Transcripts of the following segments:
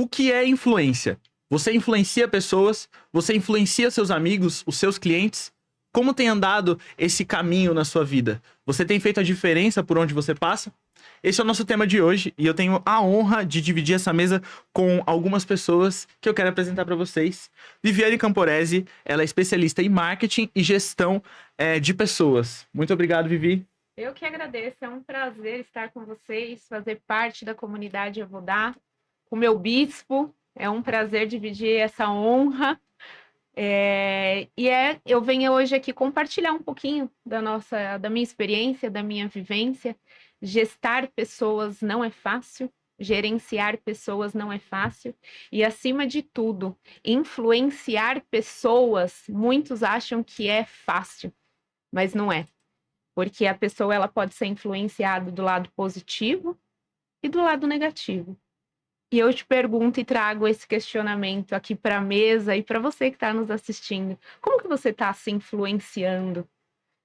O que é influência? Você influencia pessoas, você influencia seus amigos, os seus clientes. Como tem andado esse caminho na sua vida? Você tem feito a diferença por onde você passa? Esse é o nosso tema de hoje e eu tenho a honra de dividir essa mesa com algumas pessoas que eu quero apresentar para vocês. Viviane Camporese, ela é especialista em marketing e gestão de pessoas. Muito obrigado, Vivi. Eu que agradeço, é um prazer estar com vocês, fazer parte da comunidade Avodá, com o meu bispo, é um prazer dividir essa honra. Eu venho hoje aqui compartilhar um pouquinho da minha experiência, da minha vivência. Gestar pessoas não é fácil, gerenciar pessoas não é fácil e, acima de tudo, influenciar pessoas, muitos acham que é fácil, mas não é. Porque a pessoa ela pode ser influenciada do lado positivo e do lado negativo. E eu te pergunto e trago esse questionamento aqui para a mesa e para você que está nos assistindo. Como que você está se influenciando?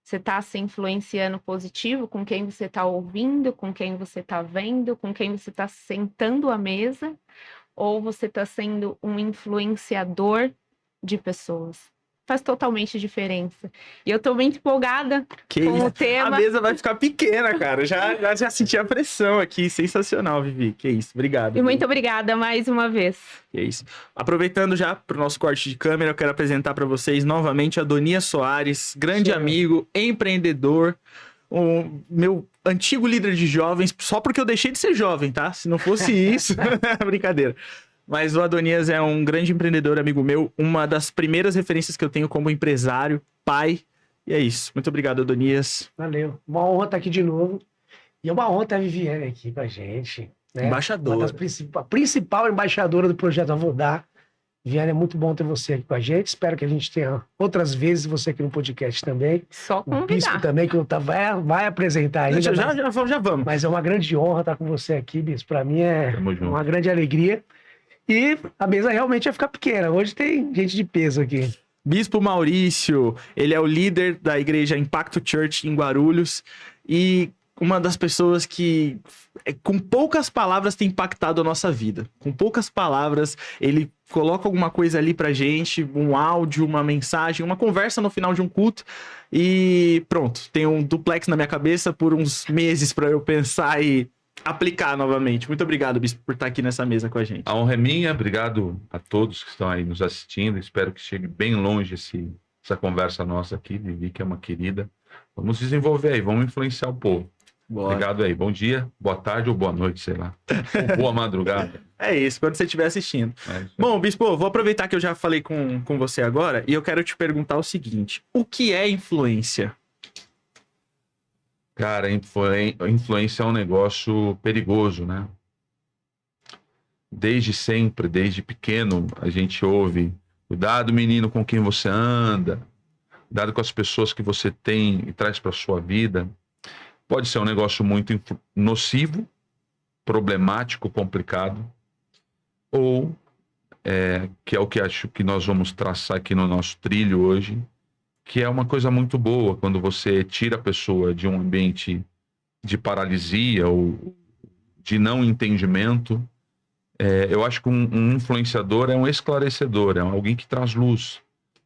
Você está se influenciando positivo com quem você está ouvindo, com quem você está vendo, com quem você está sentando à mesa? Ou você está sendo um influenciador de pessoas? Faz totalmente diferença. E eu tô muito empolgada com o tema. A mesa vai ficar pequena, cara. Já senti a pressão aqui. Sensacional, Vivi. Que isso. Obrigado. E muito obrigada mais uma vez. Que isso. Aproveitando já pro nosso corte de câmera, eu quero apresentar para vocês novamente a Adonias Soares, grande amigo, empreendedor, o meu antigo líder de jovens, só porque eu deixei de ser jovem, tá? Se não fosse isso, brincadeira. Mas o Adonias é um grande empreendedor, amigo meu, uma das primeiras referências que eu tenho como empresário, pai, e é isso. Muito obrigado, Adonias. Valeu. Uma honra estar aqui de novo. E é uma honra ter a Viviane aqui com a gente. Né? Embaixadora. Uma das principal embaixadora do Projeto Avodá. Viviane, é muito bom ter você aqui com a gente. Espero que a gente tenha outras vezes você aqui no podcast também. Só convidar. O Bispo também, que vai apresentar ainda. Já vamos. Mas é uma grande honra estar com você aqui, Bispo. Para mim é uma grande alegria. E a mesa realmente vai ficar pequena. Hoje tem gente de peso aqui. Bispo Maurício, ele é o líder da igreja Impacto Church em Guarulhos e uma das pessoas que, com poucas palavras, tem impactado a nossa vida. Com poucas palavras, ele coloca alguma coisa ali pra gente, um áudio, uma mensagem, uma conversa no final de um culto e pronto. Tem um duplex na minha cabeça por uns meses pra eu pensar e aplicar novamente. Muito obrigado, Bispo, por estar aqui nessa mesa com a gente. A honra é minha. Obrigado a todos que estão aí nos assistindo. Espero que chegue bem longe essa conversa nossa aqui. Vivi, que é uma querida. Vamos desenvolver aí, vamos influenciar o povo. Bora. Obrigado aí. Bom dia, boa tarde ou boa noite, sei lá. Ou boa madrugada. É isso, quando você estiver assistindo. Bom, Bispo, vou aproveitar que eu já falei com você agora e eu quero te perguntar o seguinte. O que é influência? Cara, influência é um negócio perigoso, né? Desde sempre, desde pequeno, a gente ouve: cuidado, menino, com quem você anda, cuidado com as pessoas que você tem e traz para sua vida. Pode ser um negócio muito nocivo, problemático, complicado, ou, que é o que acho que nós vamos traçar aqui no nosso trilho hoje, que é uma coisa muito boa quando você tira a pessoa de um ambiente de paralisia ou de não entendimento. Eu acho que um influenciador é um esclarecedor, é alguém que traz luz,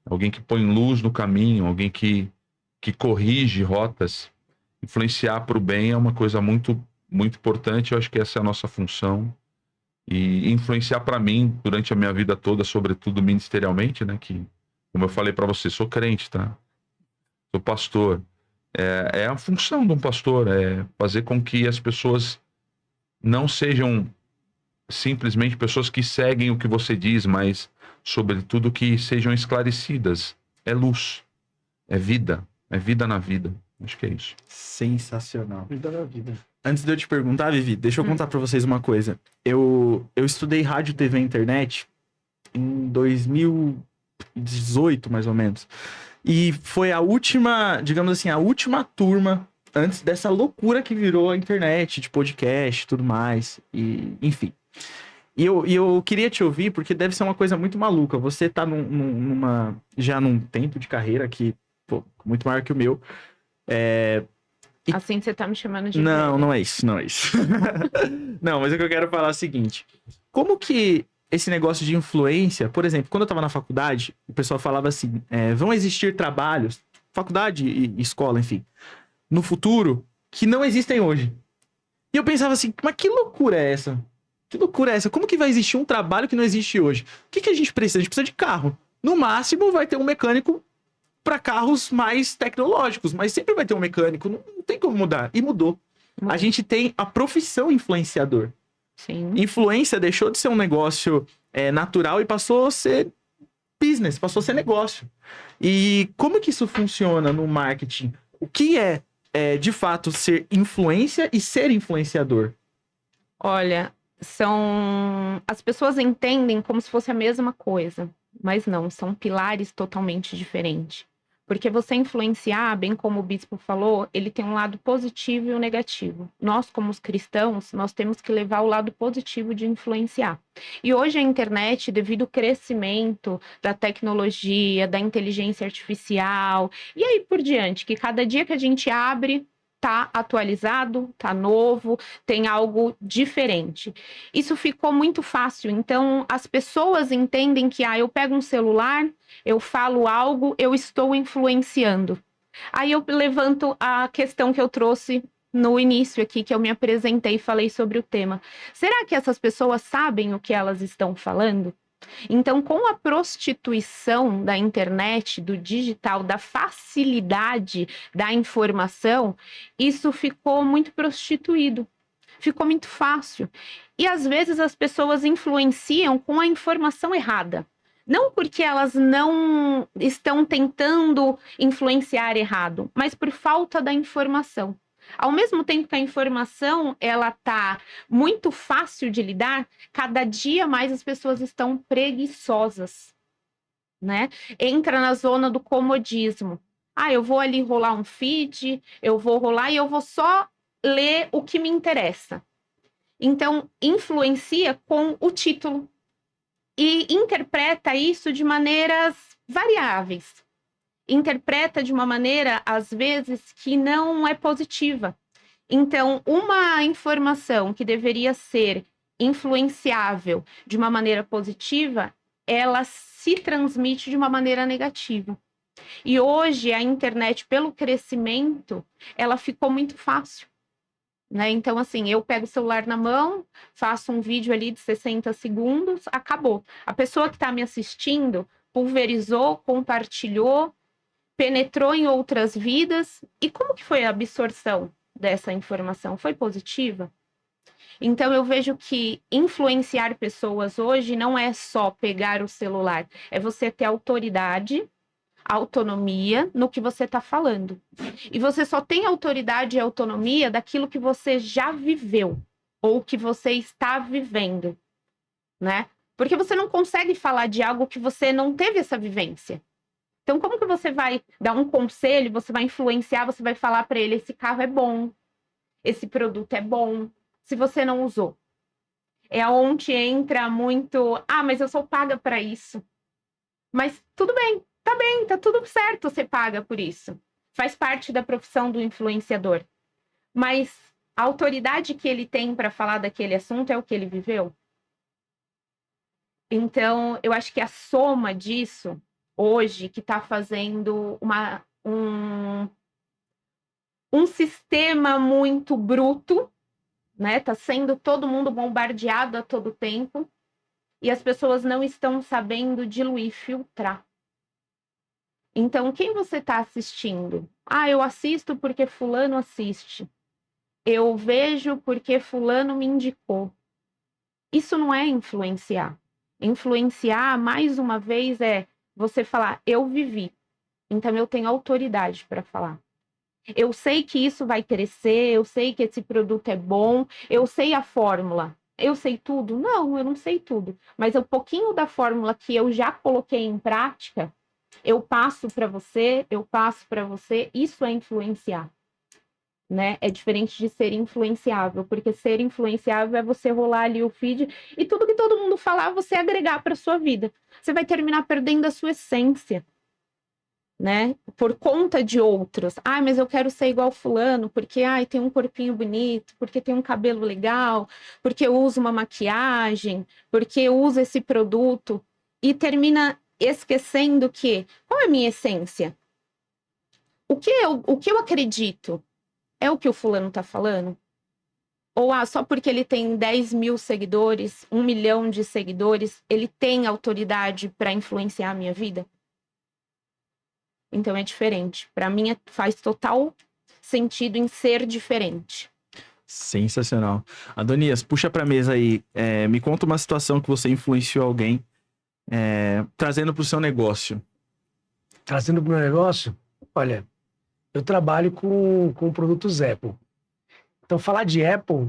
alguém que põe luz no caminho, alguém que corrige rotas. Influenciar para o bem é uma coisa muito, muito importante. Eu acho que essa é a nossa função. E influenciar para mim, durante a minha vida toda, sobretudo ministerialmente, né, que, como eu falei para você, sou crente, tá? Sou pastor. É a função de um pastor, é fazer com que as pessoas não sejam simplesmente pessoas que seguem o que você diz, mas, sobretudo, que sejam esclarecidas. É luz, é vida na vida. Acho que é isso. Sensacional. Vida na vida. Antes de eu te perguntar, Vivi, deixa eu contar pra vocês uma coisa. Eu estudei rádio, TV e internet em 2018, mais ou menos. E foi a última, digamos assim, a última turma antes dessa loucura que virou a internet, de podcast e tudo mais. E, enfim. E eu queria te ouvir, porque deve ser uma coisa muito maluca. Você tá já num tempo de carreira que, pô, muito maior que o meu. Assim você tá me chamando de... Não é isso. Não, mas o que eu quero falar é o seguinte. Como que esse negócio de influência, por exemplo, quando eu tava na faculdade, o pessoal falava assim, vão existir trabalhos, faculdade e escola, enfim, no futuro, que não existem hoje. E eu pensava assim, mas que loucura é essa? Que loucura é essa? Como que vai existir um trabalho que não existe hoje? O que a gente precisa? A gente precisa de carro. No máximo, vai ter um mecânico para carros mais tecnológicos, mas sempre vai ter um mecânico, não tem como mudar. E mudou. A gente tem a profissão influenciador. Sim. Influência deixou de ser um negócio natural e passou a ser business, passou a ser negócio. E como que isso funciona no marketing? O que é de fato ser influência e ser influenciador? Olha, as pessoas entendem como se fosse a mesma coisa, mas não, são pilares totalmente diferentes. Porque você influenciar, bem como o bispo falou, ele tem um lado positivo e um negativo. Nós, como os cristãos, nós temos que levar o lado positivo de influenciar. E hoje a internet, devido ao crescimento da tecnologia, da inteligência artificial, e aí por diante, que cada dia que a gente abre, tá atualizado, tá novo, tem algo diferente. Isso ficou muito fácil. Então, as pessoas entendem que, eu pego um celular, eu falo algo, eu estou influenciando. Aí eu levanto a questão que eu trouxe no início aqui, que eu me apresentei e falei sobre o tema. Será que essas pessoas sabem o que elas estão falando? Então, com a prostituição da internet, do digital, da facilidade da informação, isso ficou muito prostituído, ficou muito fácil. E às vezes as pessoas influenciam com a informação errada. Não porque elas não estão tentando influenciar errado, mas por falta da informação. Ao mesmo tempo que a informação ela tá muito fácil de lidar, cada dia mais as pessoas estão preguiçosas, né? Entra na zona do comodismo. Eu vou ali rolar um feed, eu vou rolar e eu vou só ler o que me interessa. Então, influencia com o título e interpreta isso de maneiras variáveis. Interpreta de uma maneira, às vezes, que não é positiva. Então, uma informação que deveria ser influenciável de uma maneira positiva, ela se transmite de uma maneira negativa. E hoje, a internet, pelo crescimento, ela ficou muito fácil, né? Então, assim, eu pego o celular na mão, faço um vídeo ali de 60 segundos, acabou. A pessoa que está me assistindo pulverizou, compartilhou, penetrou em outras vidas. E como que foi a absorção dessa informação? Foi positiva? Então, eu vejo que influenciar pessoas hoje não é só pegar o celular, é você ter autoridade, autonomia no que você está falando. E você só tem autoridade e autonomia daquilo que você já viveu ou que você está vivendo, né? Porque você não consegue falar de algo que você não teve essa vivência. Então, como que você vai dar um conselho, você vai influenciar, você vai falar para ele, esse carro é bom, esse produto é bom, se você não usou? É onde entra muito, mas eu sou paga para isso. Mas tudo bem, tá tudo certo, você paga por isso. Faz parte da profissão do influenciador. Mas a autoridade que ele tem para falar daquele assunto é o que ele viveu? Então, eu acho que a soma disso hoje que está fazendo um sistema muito bruto, né? Está sendo todo mundo bombardeado a todo tempo e as pessoas não estão sabendo diluir, filtrar. Então, quem você está assistindo? Eu assisto porque fulano assiste. Eu vejo porque fulano me indicou. Isso não é influenciar. Influenciar, mais uma vez, é você falar, eu vivi, então eu tenho autoridade para falar. Eu sei que isso vai crescer, eu sei que esse produto é bom, eu sei a fórmula. Eu sei tudo? Não, eu não sei tudo. Mas um pouquinho da fórmula que eu já coloquei em prática, eu passo para você, isso é influenciar. Né? É diferente de ser influenciável, porque ser influenciável é você rolar ali o feed e tudo que todo mundo falar, você agregar para sua vida. Você vai terminar perdendo a sua essência. né? Por conta de outros. Ah, mas eu quero ser igual fulano, porque tem um corpinho bonito, porque tem um cabelo legal, porque eu uso uma maquiagem, porque eu uso esse produto. E termina esquecendo que, qual é a minha essência? O que eu acredito é o que o fulano está falando? Ou só porque ele tem 10 mil seguidores, 1 milhão de seguidores, ele tem autoridade para influenciar a minha vida? Então é diferente. Para mim faz total sentido em ser diferente. Sensacional. Adonias, puxa pra mesa aí. Me conta uma situação que você influenciou alguém trazendo pro seu negócio. Trazendo para o meu negócio, olha, eu trabalho com produtos Apple. Então, falar de Apple,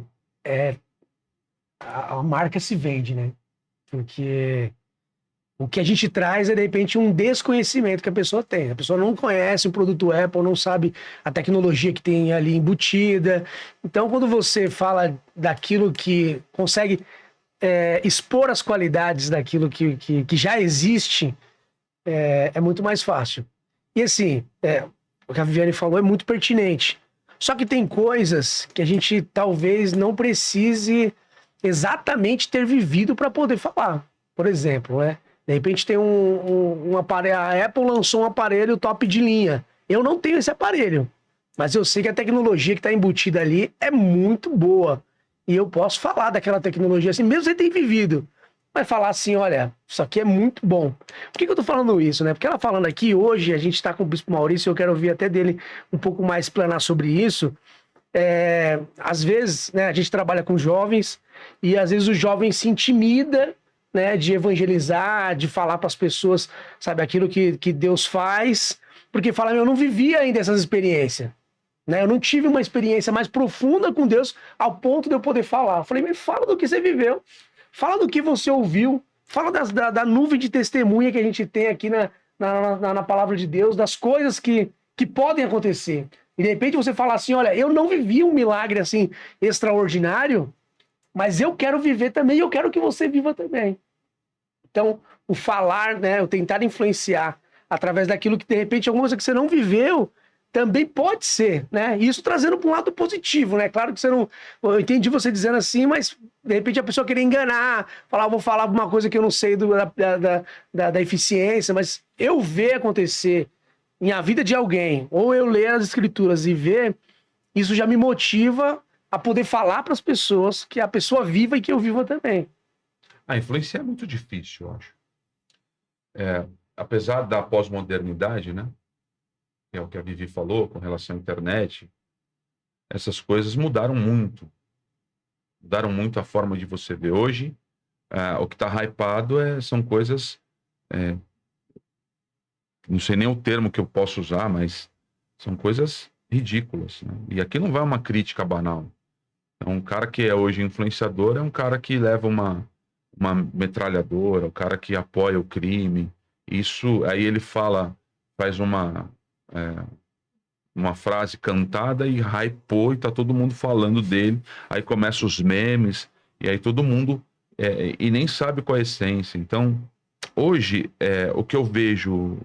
a marca se vende, né? Porque o que a gente traz é, de repente, um desconhecimento que a pessoa tem. A pessoa não conhece o produto Apple, não sabe a tecnologia que tem ali embutida. Então, quando você fala daquilo que consegue expor as qualidades daquilo que já existe, é muito mais fácil. E assim, o que a Viviane falou é muito pertinente. Só que tem coisas que a gente talvez não precise exatamente ter vivido para poder falar. Por exemplo, né? De repente tem um aparelho, a Apple lançou um aparelho top de linha. Eu não tenho esse aparelho, mas eu sei que a tecnologia que está embutida ali é muito boa. E eu posso falar daquela tecnologia assim, mesmo sem ter vivido. Mas falar assim, olha, isso aqui é muito bom. Por que eu tô falando isso, né? Porque ela falando aqui, hoje a gente está com o Bispo Maurício, eu quero ouvir até dele um pouco mais explanar sobre isso. Às vezes, né, a gente trabalha com jovens e às vezes o jovem se intimida, né, de evangelizar, de falar para as pessoas, sabe, aquilo que Deus faz, porque fala, eu não vivi ainda essas experiências, né? Eu não tive uma experiência mais profunda com Deus ao ponto de eu poder falar. Eu falei, me fala do que você viveu, fala do que você ouviu, fala da nuvem de testemunha que a gente tem aqui na palavra de Deus, das coisas que podem acontecer. E de repente você fala assim, olha, eu não vivi um milagre assim extraordinário, mas eu quero viver também e eu quero que você viva também. Então, o falar, né, o tentar influenciar através daquilo que de repente alguma coisa que você não viveu, também pode ser, né? Isso trazendo para um lado positivo, né? Claro que você não... Eu entendi você dizendo assim, mas de repente a pessoa querer enganar, falar, vou falar uma coisa que eu não sei da eficiência, mas eu ver acontecer em a vida de alguém, ou eu ler as escrituras e ver, isso já me motiva a poder falar para as pessoas que a pessoa viva e que eu viva também. A influência é muito difícil, eu acho. Apesar da pós-modernidade, né? Que é o que a Vivi falou com relação à internet, essas coisas mudaram muito. Mudaram muito a forma de você ver. Hoje, o que está hypado são coisas... não sei nem o termo que eu posso usar, mas são coisas ridículas, né? E aqui não vai uma crítica banal. Então, um cara que é hoje influenciador é um cara que leva uma metralhadora, o cara que apoia o crime. Isso, aí ele faz uma frase cantada e hypou e tá todo mundo falando dele. Aí começam os memes e aí todo mundo e nem sabe qual é a essência. Então, hoje, o que eu vejo,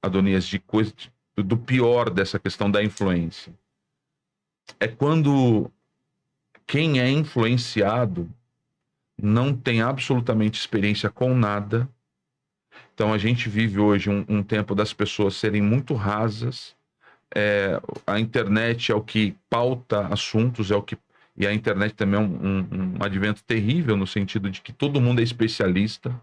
Adonias, de coisa do pior dessa questão da influência é quando quem é influenciado não tem absolutamente experiência com nada. Então a gente vive hoje um tempo das pessoas serem muito rasas. A internet é o que pauta assuntos, e a internet também é um advento terrível no sentido de que todo mundo é especialista,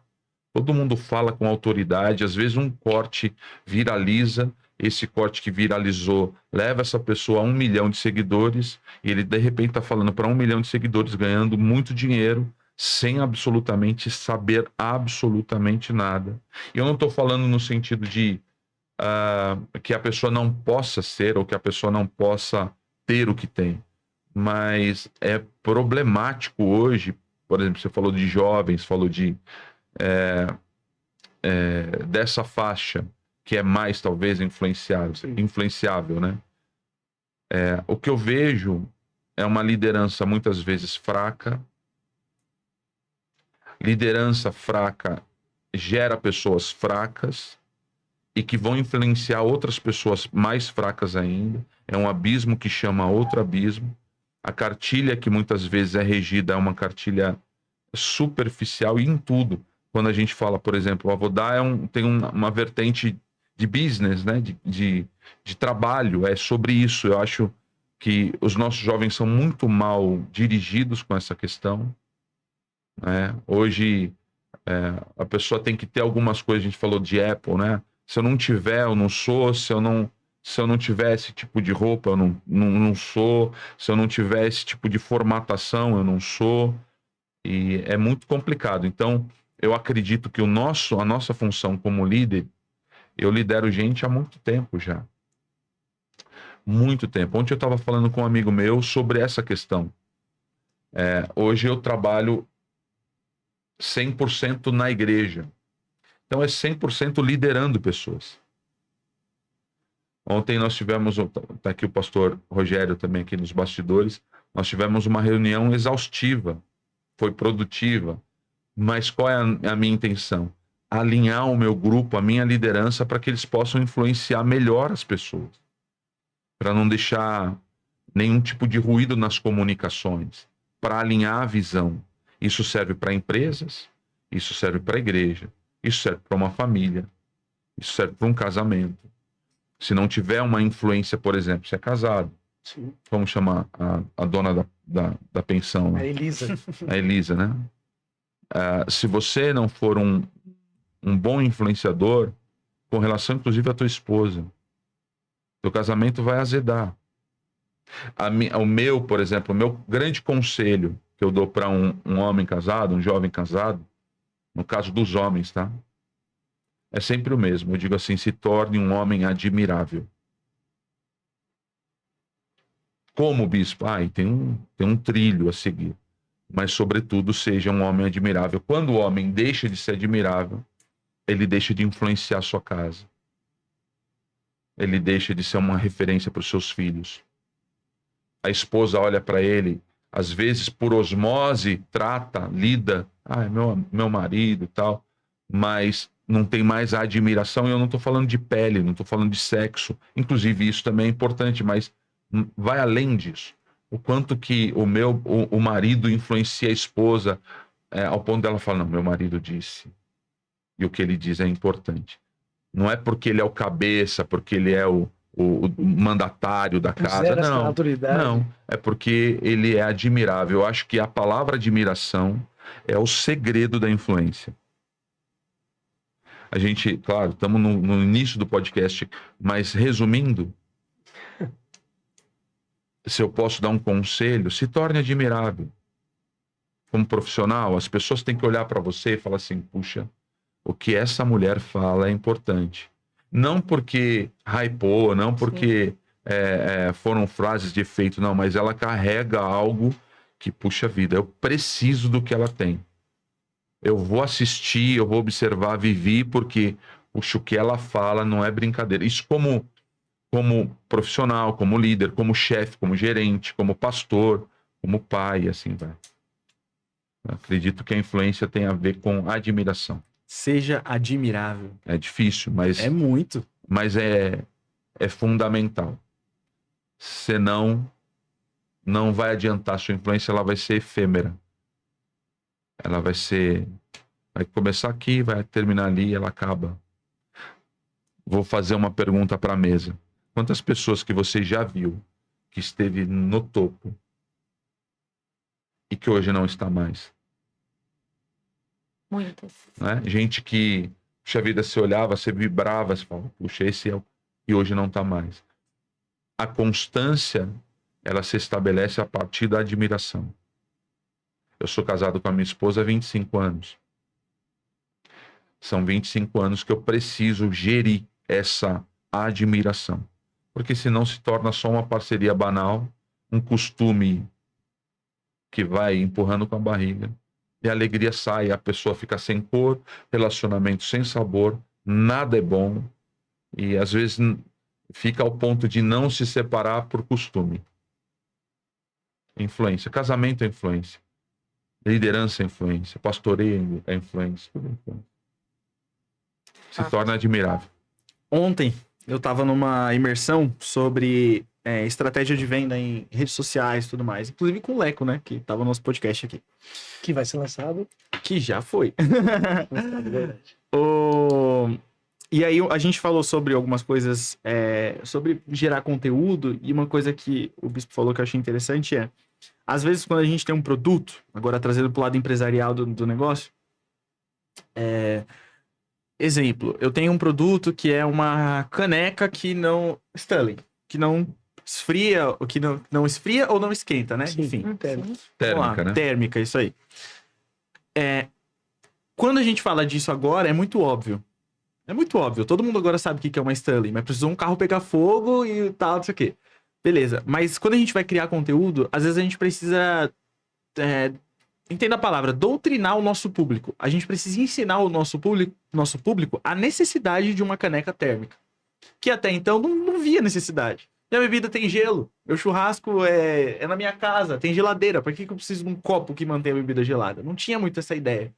todo mundo fala com autoridade, às vezes um corte viraliza, esse corte que viralizou leva essa pessoa a 1 milhão de seguidores, e ele de repente está falando para 1 milhão de seguidores, ganhando muito dinheiro, sem absolutamente saber absolutamente nada. E eu não estou falando no sentido de que a pessoa não possa ser ou que a pessoa não possa ter o que tem. Mas é problemático hoje, por exemplo, você falou de jovens, falou de dessa faixa que é mais talvez influenciável, né? O que eu vejo é uma liderança muitas vezes fraca. Liderança fraca gera pessoas fracas. e que vão influenciar outras pessoas mais fracas ainda. É um abismo que chama outro abismo. A cartilha que muitas vezes é regida é uma cartilha superficial e em tudo. Quando a gente fala, por exemplo, o Avodá tem uma vertente de business, né? de trabalho, é sobre isso. Eu acho que os nossos jovens são muito mal dirigidos com essa questão, né? Hoje, a pessoa tem que ter algumas coisas, a gente falou de Apple, né? Se eu não tiver, eu não sou. Se eu não tiver esse tipo de roupa, eu não sou. Se eu não tiver esse tipo de formatação, eu não sou. E é muito complicado. Então, eu acredito que a nossa função como líder, eu lidero gente há muito tempo já. Muito tempo. Ontem eu estava falando com um amigo meu sobre essa questão. Hoje eu trabalho 100% na igreja. Então é 100% liderando pessoas. Ontem nós tivemos, tá aqui o pastor Rogério também aqui nos bastidores, nós tivemos uma reunião exaustiva, foi produtiva, mas qual é a minha intenção? Alinhar o meu grupo, a minha liderança, para que eles possam influenciar melhor as pessoas, para não deixar nenhum tipo de ruído nas comunicações, para alinhar a visão. Isso serve para empresas, isso serve para a igreja, isso serve para uma família, isso serve para um casamento. Se não tiver uma influência, por exemplo, você é casado, Sim. vamos chamar a dona da pensão, A Elisa. a Elisa, né? Se você não for um bom influenciador, com relação inclusive à tua esposa, teu casamento vai azedar. O meu, por exemplo, o meu grande conselho que eu dou para um homem casado, um jovem casado, no caso dos homens, tá? É sempre o mesmo. Eu digo assim, se torne um homem admirável. Como, bispo? Tem um trilho a seguir. Mas, sobretudo, seja um homem admirável. Quando o homem deixa de ser admirável, ele deixa de influenciar a sua casa. Ele deixa de ser uma referência para os seus filhos. A esposa olha para ele, às vezes por osmose, lida. É meu marido e tal. Mas não tem mais a admiração. E eu não estou falando de pele, não estou falando de sexo. Inclusive, isso também é importante, mas vai além disso. O quanto que o marido influencia a esposa, ao ponto dela falar, não, meu marido disse. E o que ele diz é importante. Não é porque ele é o cabeça, porque ele é o mandatário da casa. Não, é porque ele é admirável. Eu acho que a palavra admiração é o segredo da influência. A gente, claro, estamos no início do podcast, mas resumindo, se eu posso dar um conselho, se torne admirável. Como profissional, as pessoas têm que olhar para você e falar assim, puxa, o que essa mulher fala é importante. Não porque hypou, não porque foram frases de efeito, não, mas ela carrega algo que, puxa vida, eu preciso do que ela tem. Eu vou assistir, eu vou observar, viver, porque puxa, o que ela fala não é brincadeira. Isso como profissional, como líder, como chefe, como gerente, como pastor, como pai, e assim vai. Eu acredito que a influência tem a ver com admiração. Seja admirável. É difícil, mas... É muito. Mas é fundamental. Senão, não vai adiantar. A sua influência, ela vai ser efêmera. Ela vai começar aqui, vai terminar ali e ela acaba. Vou fazer uma pergunta para a mesa. Quantas pessoas que você já viu que esteve no topo e que hoje não está mais? Muitas. Né? Gente que, puxa vida, você olhava, você vibrava, você falava, puxa, esse é o... E hoje não está mais. A constância, ela se estabelece a partir da admiração. Eu sou casado com a minha esposa há 25 anos. São 25 anos que eu preciso gerir essa admiração. Porque senão se torna só uma parceria banal, um costume que vai empurrando com a barriga. E a alegria sai, a pessoa fica sem cor, relacionamento sem sabor, nada é bom. E às vezes fica ao ponto de não se separar por costume. Influência. Casamento é influência. Liderança é influência. Pastoreio é influência. Tudo é influência. Se torna admirável. Ontem eu tava numa imersão sobre estratégia de venda em redes sociais e tudo mais. Inclusive com o Leco, né? Que tava no nosso podcast aqui. Que vai ser lançado. Que já foi. Lançado, verdade. E aí a gente falou sobre algumas coisas, sobre gerar conteúdo, e uma coisa que o Bispo falou que eu achei interessante às vezes quando a gente tem um produto, agora trazendo pro lado empresarial do negócio, exemplo, eu tenho um produto que é uma caneca que não... Stanley, que não esfria, ou que não esfria ou não esquenta, né? Sim. Enfim. Térmica. Térmica, né? Térmica, isso aí. Quando a gente fala disso agora, é muito óbvio. É muito óbvio. Todo mundo agora sabe o que é uma Stanley, mas precisou um carro pegar fogo e tal, não sei o quê. Beleza. Mas quando a gente vai criar conteúdo, às vezes a gente precisa... entenda a palavra, doutrinar o nosso público. A gente precisa ensinar o nosso público a necessidade de uma caneca térmica. Que até então não via necessidade. Minha bebida tem gelo. Meu churrasco é na minha casa, tem geladeira. Por que eu preciso de um copo que mantém a bebida gelada? Não tinha muito essa ideia.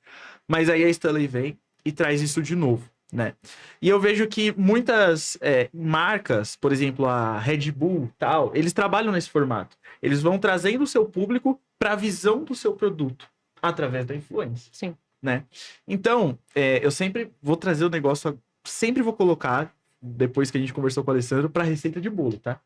Mas aí a Stanley vem e traz isso de novo, né? E eu vejo que muitas marcas, por exemplo, a Red Bull tal, eles trabalham nesse formato. Eles vão trazendo o seu público para a visão do seu produto através da influência. Sim. Né? Então, eu sempre vou trazer o negócio, sempre vou colocar, depois que a gente conversou com o Alessandro, para receita de bolo, tá?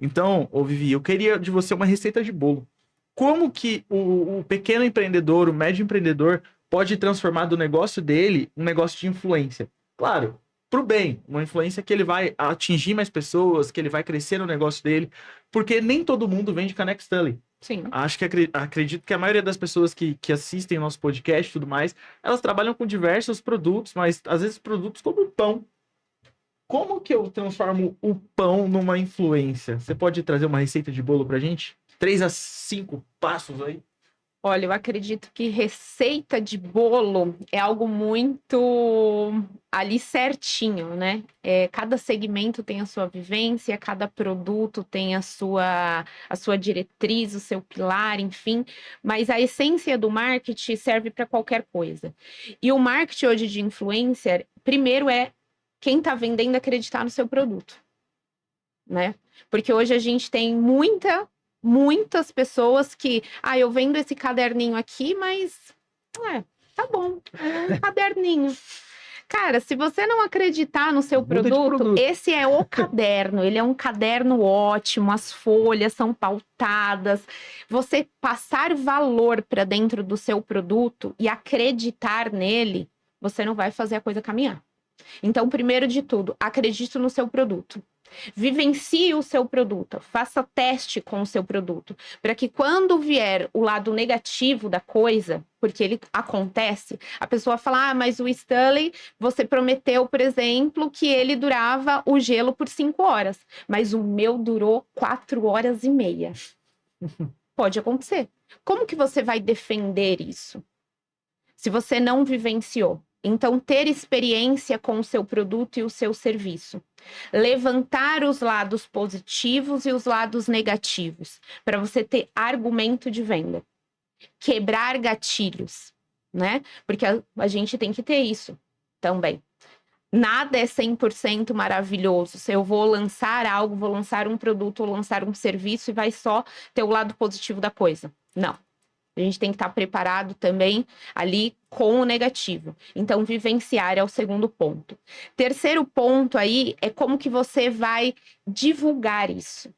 Então, Vivi, eu queria de você uma receita de bolo. Como que o pequeno empreendedor, o médio empreendedor, pode transformar do negócio dele um negócio de influência? Claro, pro bem, uma influência que ele vai atingir mais pessoas, que ele vai crescer no negócio dele, porque nem todo mundo vende caneca Stanley. Sim. Acho que acredito que a maioria das pessoas que assistem nosso podcast e tudo mais, elas trabalham com diversos produtos, mas às vezes produtos como o pão. Como que eu transformo o pão numa influência? Você pode trazer uma receita de bolo pra gente? 3 a 5 passos aí. Olha, eu acredito que receita de bolo é algo muito ali certinho, né? Cada segmento tem a sua vivência, cada produto tem a sua diretriz, o seu pilar, enfim. Mas a essência do marketing serve para qualquer coisa. E o marketing hoje de influencer, primeiro quem está vendendo acreditar no seu produto, né? Porque hoje a gente tem muitas pessoas que, eu vendo esse caderninho aqui, mas tá bom, é um caderninho. Cara, se você não acreditar no seu produto, esse é o caderno, ele é um caderno ótimo, as folhas são pautadas. Você passar valor para dentro do seu produto e acreditar nele, você não vai fazer a coisa caminhar. Então, primeiro de tudo, acredite no seu produto. Vivencie o seu produto, faça teste com o seu produto, para que quando vier o lado negativo da coisa, porque ele acontece, a pessoa fala, mas o Stanley, você prometeu, por exemplo, que ele durava o gelo por 5 horas, mas o meu durou 4 horas e meia. Pode acontecer. Como que você vai defender isso? Se você não vivenciou. Então, ter experiência com o seu produto e o seu serviço. Levantar os lados positivos e os lados negativos, para você ter argumento de venda. Quebrar gatilhos, né? Porque a gente tem que ter isso também. Nada é 100% maravilhoso. Se eu vou lançar algo, vou lançar um produto ou lançar um serviço e vai só ter o lado positivo da coisa. Não. A gente tem que estar preparado também ali com o negativo. Então, vivenciar é o segundo ponto. Terceiro ponto aí é como que você vai divulgar isso.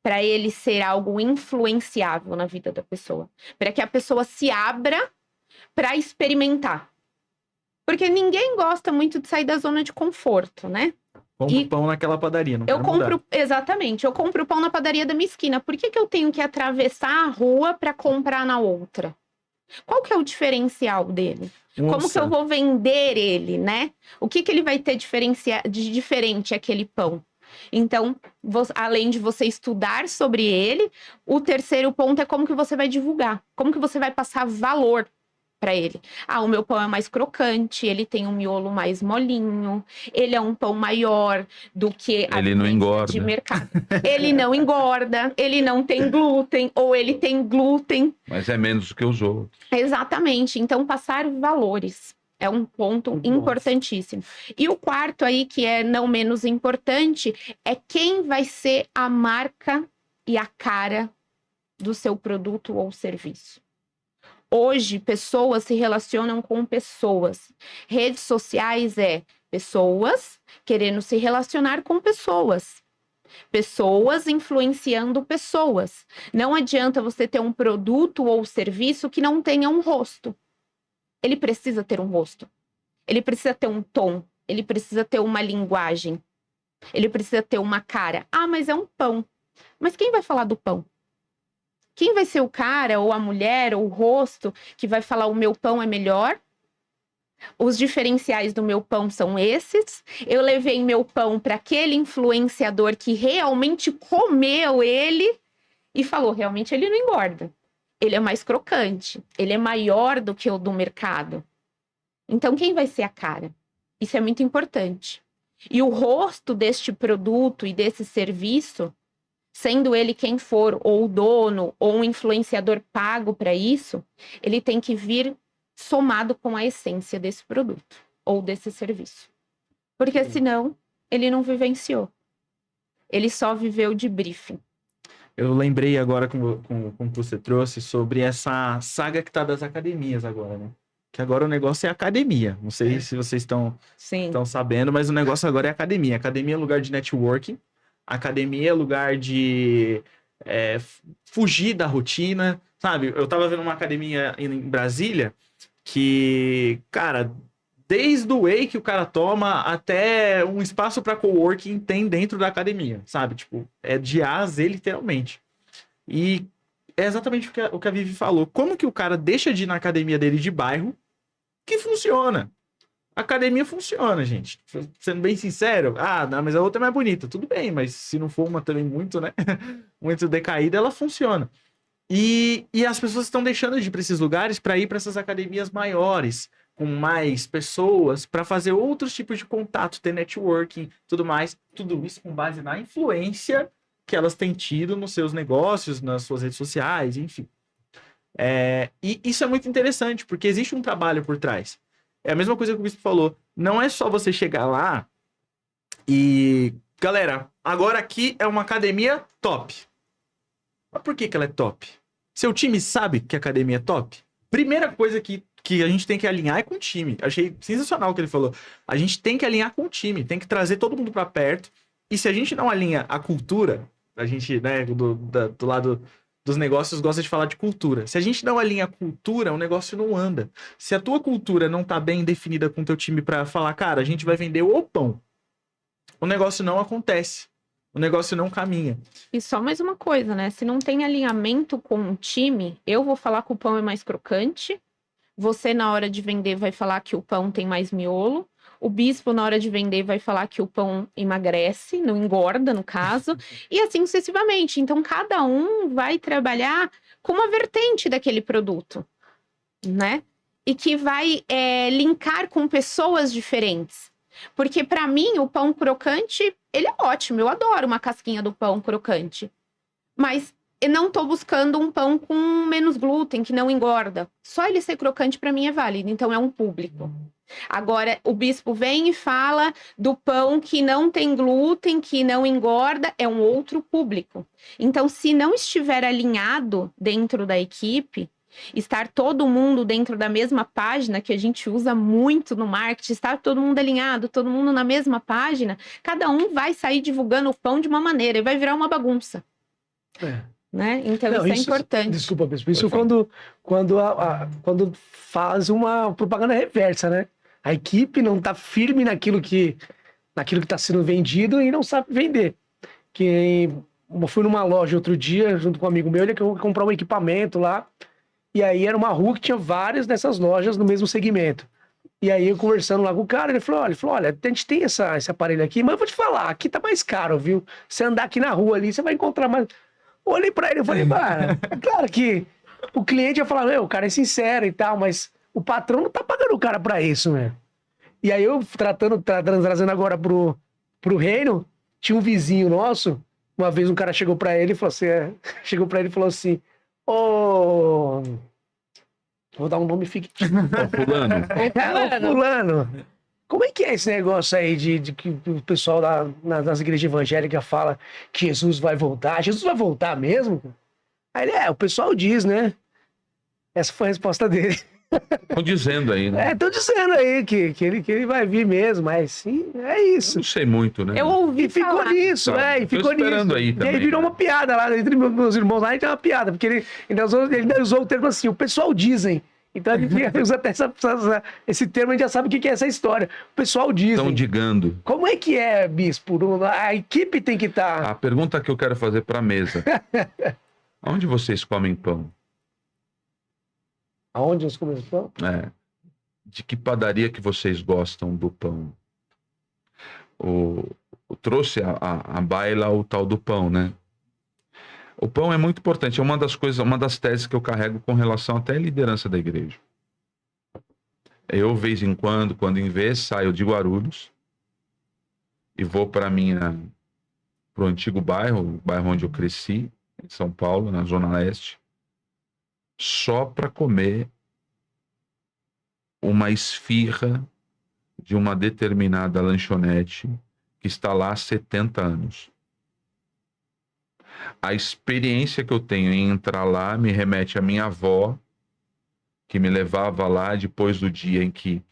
Para ele ser algo influenciável na vida da pessoa. Para que a pessoa se abra para experimentar. Porque ninguém gosta muito de sair da zona de conforto, né? Compro pão naquela padaria, não eu quero compro, mudar. exatamente, eu compro pão na padaria da minha esquina. Por que eu tenho que atravessar a rua para comprar na outra? Qual que é o diferencial dele? Como que eu vou vender ele, né? O que ele vai ter de diferente aquele pão? Então, além de você estudar sobre ele, o terceiro ponto é como que você vai divulgar. Como que você vai passar valor para ele. O meu pão é mais crocante, ele tem um miolo mais molinho, ele é um pão maior do que a Ele não engorda. de mercado. Ele não engorda, ele não tem glúten, ou ele tem glúten. Mas é menos do que os outros. Exatamente. Então, passar valores. É um ponto Nossa. importantíssimo. E o quarto aí, que é não menos importante, é quem vai ser a marca e a cara do seu produto ou serviço. Hoje, pessoas se relacionam com pessoas. Redes sociais é pessoas querendo se relacionar com pessoas. Pessoas influenciando pessoas. Não adianta você ter um produto ou serviço que não tenha um rosto. Ele precisa ter um rosto. Ele precisa ter um tom. Ele precisa ter uma linguagem. Ele precisa ter uma cara. Ah, mas é um pão. Mas quem vai falar do pão? Quem vai ser o cara, ou a mulher, ou o rosto que vai falar o meu pão é melhor? Os diferenciais do meu pão são esses. Eu levei meu pão para aquele influenciador que realmente comeu ele e falou, realmente ele não engorda. Ele é mais crocante. Ele é maior do que o do mercado. Então, quem vai ser a cara? Isso é muito importante. E o rosto deste produto e desse serviço, sendo ele quem for, ou o dono, ou um influenciador pago para isso, ele tem que vir somado com a essência desse produto ou desse serviço. Porque senão, ele não vivenciou. Ele só viveu de briefing. Eu lembrei agora com que você trouxe sobre essa saga que tá das academias agora, né? Que agora o negócio é academia. Não sei se vocês estão Sim. sabendo, mas o negócio agora é academia. Academia é lugar de networking. Academia é lugar de fugir da rotina, sabe? Eu tava vendo uma academia em Brasília que, cara, desde o whey que o cara toma até um espaço para coworking tem dentro da academia, sabe? Tipo, é de A a Z, literalmente. E é exatamente o que a Vivi falou. Como que o cara deixa de ir na academia dele de bairro que funciona? A academia funciona, gente. Sendo bem sincero, não, mas a outra é mais bonita. Tudo bem, mas se não for uma também muito, né? Muito decaída, ela funciona. E as pessoas estão deixando de ir para esses lugares para ir para essas academias maiores, com mais pessoas, para fazer outros tipos de contato, ter networking, tudo mais. Tudo isso com base na influência que elas têm tido nos seus negócios, nas suas redes sociais, enfim. E isso é muito interessante, porque existe um trabalho por trás. É a mesma coisa que o Bispo falou. Não é só você chegar lá e... Galera, agora aqui é uma academia top. Mas por que ela é top? Seu time sabe que a academia é top? Primeira coisa que a gente tem que alinhar é com o time. Achei sensacional o que ele falou. A gente tem que alinhar com o time, tem que trazer todo mundo para perto. E se a gente não alinha a cultura, a gente, né, do lado dos negócios gosta de falar de cultura. Se a gente não alinha a cultura, o negócio não anda. Se a tua cultura não tá bem definida com o teu time para falar, cara, a gente vai vender o pão, o negócio não acontece. O negócio não caminha. E só mais uma coisa, né? Se não tem alinhamento com o time, eu vou falar que o pão é mais crocante. Você, na hora de vender, vai falar que o pão tem mais miolo. O bispo, na hora de vender, vai falar que o pão emagrece, não engorda, no caso. E assim sucessivamente. Então, cada um vai trabalhar com uma vertente daquele produto, né? E que vai linkar com pessoas diferentes. Porque, para mim, o pão crocante, ele é ótimo. Eu adoro uma casquinha do pão crocante. Mas eu não tô buscando um pão com menos glúten, que não engorda. Só ele ser crocante para mim é válido, então é um público. Agora, o bispo vem e fala do pão que não tem glúten, que não engorda, é um outro público. Então, se não estiver alinhado dentro da equipe, estar todo mundo dentro da mesma página, que a gente usa muito no marketing, estar todo mundo alinhado, todo mundo na mesma página, cada um vai sair divulgando o pão de uma maneira e vai virar uma bagunça. Né? Então, Não, isso é importante. Desculpa, Bispo. Isso quando faz uma propaganda reversa, né? A equipe não tá firme naquilo que está sendo vendido e não sabe vender. Eu fui numa loja outro dia, junto com um amigo meu, ele queria comprar um equipamento lá. E aí era uma rua que tinha várias dessas lojas no mesmo segmento. E aí eu conversando lá com o cara, ele falou, olha, a gente tem esse aparelho aqui, mas eu vou te falar, aqui tá mais caro, viu? Você andar aqui na rua ali, você vai encontrar mais... Olhei pra ele e falei, mano, claro que o cliente ia falar, o cara é sincero e tal, mas o patrão não tá pagando o cara pra isso, né? E aí eu trazendo agora pro reino, tinha um vizinho nosso, uma vez um cara chegou pra ele e falou assim, ô... Vou dar um nome fictício. Ô, fulano, Ô, fulano, como é que é esse negócio aí de que o pessoal nas igrejas evangélicas fala que Jesus vai voltar? Jesus vai voltar mesmo? Aí ele, o pessoal diz, né? Essa foi a resposta dele. estão dizendo aí, né? Estão dizendo aí que ele vai vir mesmo, mas sim, é isso. Não sei muito, né? Eu ouvi E ficou falar. nisso, Tá, e tô ficou esperando nisso. aí E também, aí virou né? uma piada lá, entre meus irmãos lá, tem uma piada, porque ele ainda usou o termo assim, o pessoal dizem. Então a gente usa até esse termo, a gente já sabe o que é essa história. O pessoal Estão dizem. digando. Como é que é, bispo? A equipe tem que estar... A pergunta que eu quero fazer para a mesa. Onde vocês comem pão? Aonde nós começamos? De que padaria que vocês gostam do pão? Trouxe a baila o tal do pão, né? O pão é muito importante. É uma das coisas, uma das teses que eu carrego com relação até à liderança da igreja. Eu, vez em quando em vez, saio de Guarulhos e vou para o antigo bairro, o bairro onde eu cresci, em São Paulo, na Zona Leste, só para comer uma esfirra de uma determinada lanchonete que está lá há 70 anos. A experiência que eu tenho em entrar lá me remete à minha avó, que me levava lá depois do dia em que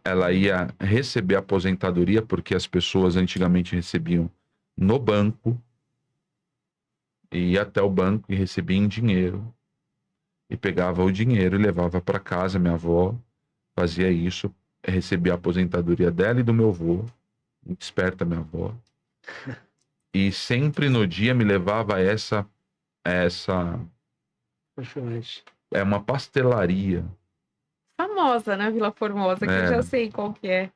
ela ia receber a aposentadoria, porque as pessoas antigamente recebiam no banco, e ia até o banco e recebia em dinheiro, e pegava o dinheiro e levava para casa. Minha avó fazia isso, recebia a aposentadoria dela e do meu avô, muito esperta minha avó, e sempre no dia me levava a essa é uma pastelaria. Famosa na Vila Formosa, que eu já sei qual que é.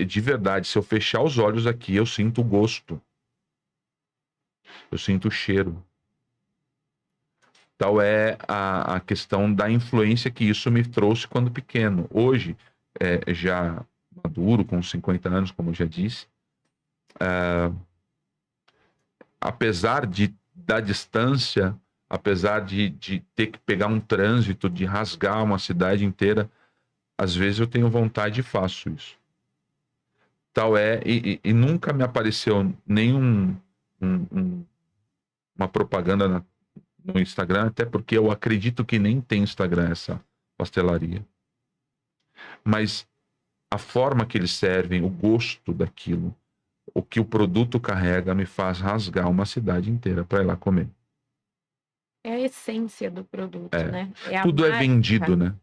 De verdade, se eu fechar os olhos aqui, eu sinto o gosto. Eu sinto o cheiro. Tal é a questão da influência que isso me trouxe quando pequeno. Hoje, já maduro, com 50 anos, como eu já disse, apesar da distância, apesar de ter que pegar um trânsito, de rasgar uma cidade inteira, às vezes eu tenho vontade e faço isso. Tal é, e nunca me apareceu nenhuma propaganda no Instagram, até porque eu acredito que nem tem Instagram essa pastelaria. Mas a forma que eles servem, o gosto daquilo, o que o produto carrega, me faz rasgar uma cidade inteira para ir lá comer. É a essência do produto, né? É Tudo marca. é vendido, né?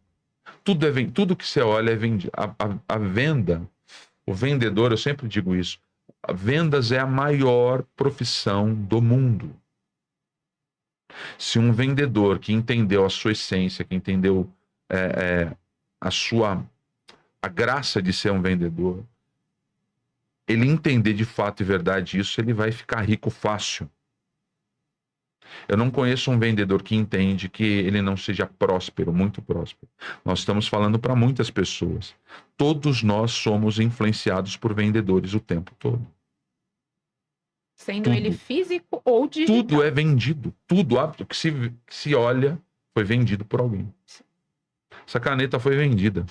Tudo que você olha é vendido. A venda, o vendedor, eu sempre digo isso, vendas é a maior profissão do mundo. Se um vendedor que entendeu a sua essência, que entendeu a graça de ser um vendedor, ele entender de fato e verdade isso, ele vai ficar rico fácil. Eu não conheço um vendedor que entende que ele não seja próspero, muito próspero. Nós estamos falando para muitas pessoas. Todos nós somos influenciados por vendedores o tempo todo. Sendo ele físico ou digital. Tudo é vendido. Tudo que se olha foi vendido por alguém. Essa caneta foi vendida.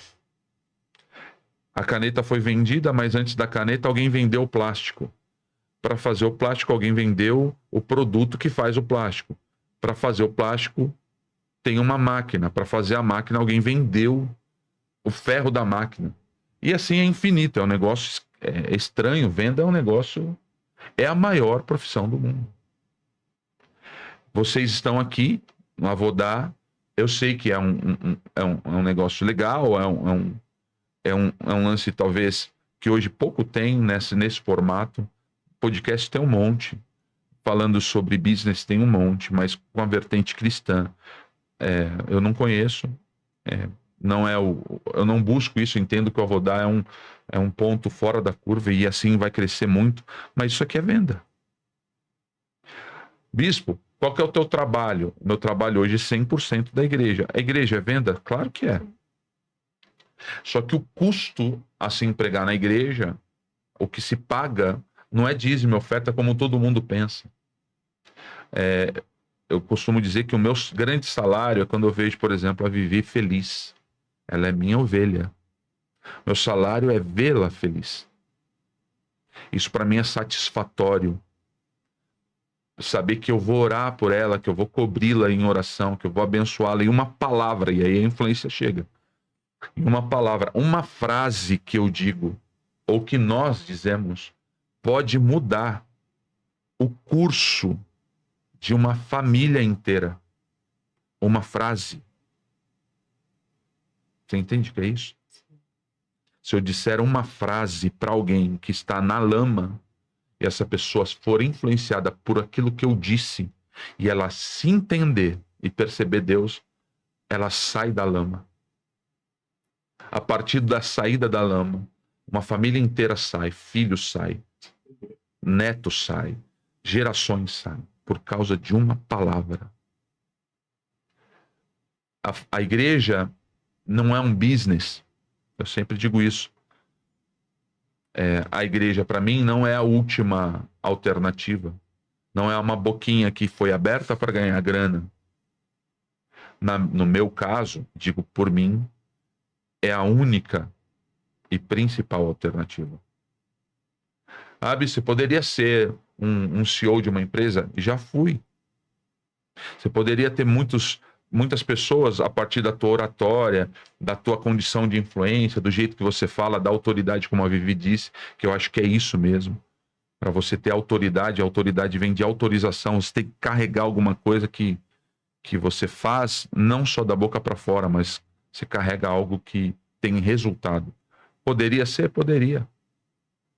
A caneta foi vendida, mas antes da caneta alguém vendeu o plástico. Para fazer o plástico, alguém vendeu o produto que faz o plástico. Para fazer o plástico, tem uma máquina. Para fazer a máquina, alguém vendeu o ferro da máquina. E assim é infinito. É um negócio estranho. Venda é um negócio... É a maior profissão do mundo. Vocês estão aqui no Avodá. Eu sei que é um negócio legal. É um lance, talvez, que hoje pouco tem nesse formato. Podcast tem um monte, falando sobre business tem um monte, mas com a vertente cristã. Eu não conheço, eu não busco isso, entendo que o Avodá é um ponto fora da curva e assim vai crescer muito, mas isso aqui é venda. Bispo, qual que é o teu trabalho? Meu trabalho hoje é 100% da igreja. A igreja é venda? Claro que é. Só que o custo a se empregar na igreja, o que se paga, não é dízimo, oferta como todo mundo pensa. eu costumo dizer que o meu grande salário é quando eu vejo, por exemplo, a Vivi feliz. Ela é minha ovelha. Meu salário é vê-la feliz. Isso para mim é satisfatório. Saber que eu vou orar por ela, que eu vou cobri-la em oração, que eu vou abençoá-la em uma palavra, e aí a influência chega. Em uma palavra, uma frase que eu digo, ou que nós dizemos, pode mudar o curso de uma família inteira. Uma frase. Você entende o que é isso? Se eu disser uma frase para alguém que está na lama, e essa pessoa for influenciada por aquilo que eu disse, e ela se entender e perceber Deus, ela sai da lama. A partir da saída da lama, uma família inteira sai, filho sai, neto sai, gerações saem, por causa de uma palavra. A igreja não é um business. Eu sempre digo isso. A igreja, para mim, não é a última alternativa. Não é uma boquinha que foi aberta para ganhar grana. No meu caso, digo por mim, é a única e principal alternativa. Você poderia ser um CEO de uma empresa? Já fui. Você poderia ter muitas pessoas a partir da tua oratória, da tua condição de influência, do jeito que você fala, da autoridade, como a Vivi disse, que eu acho que é isso mesmo. Para você ter autoridade, a autoridade vem de autorização, você tem que carregar alguma coisa que você faz, não só da boca para fora, mas você carrega algo que tem resultado. Poderia ser? Poderia.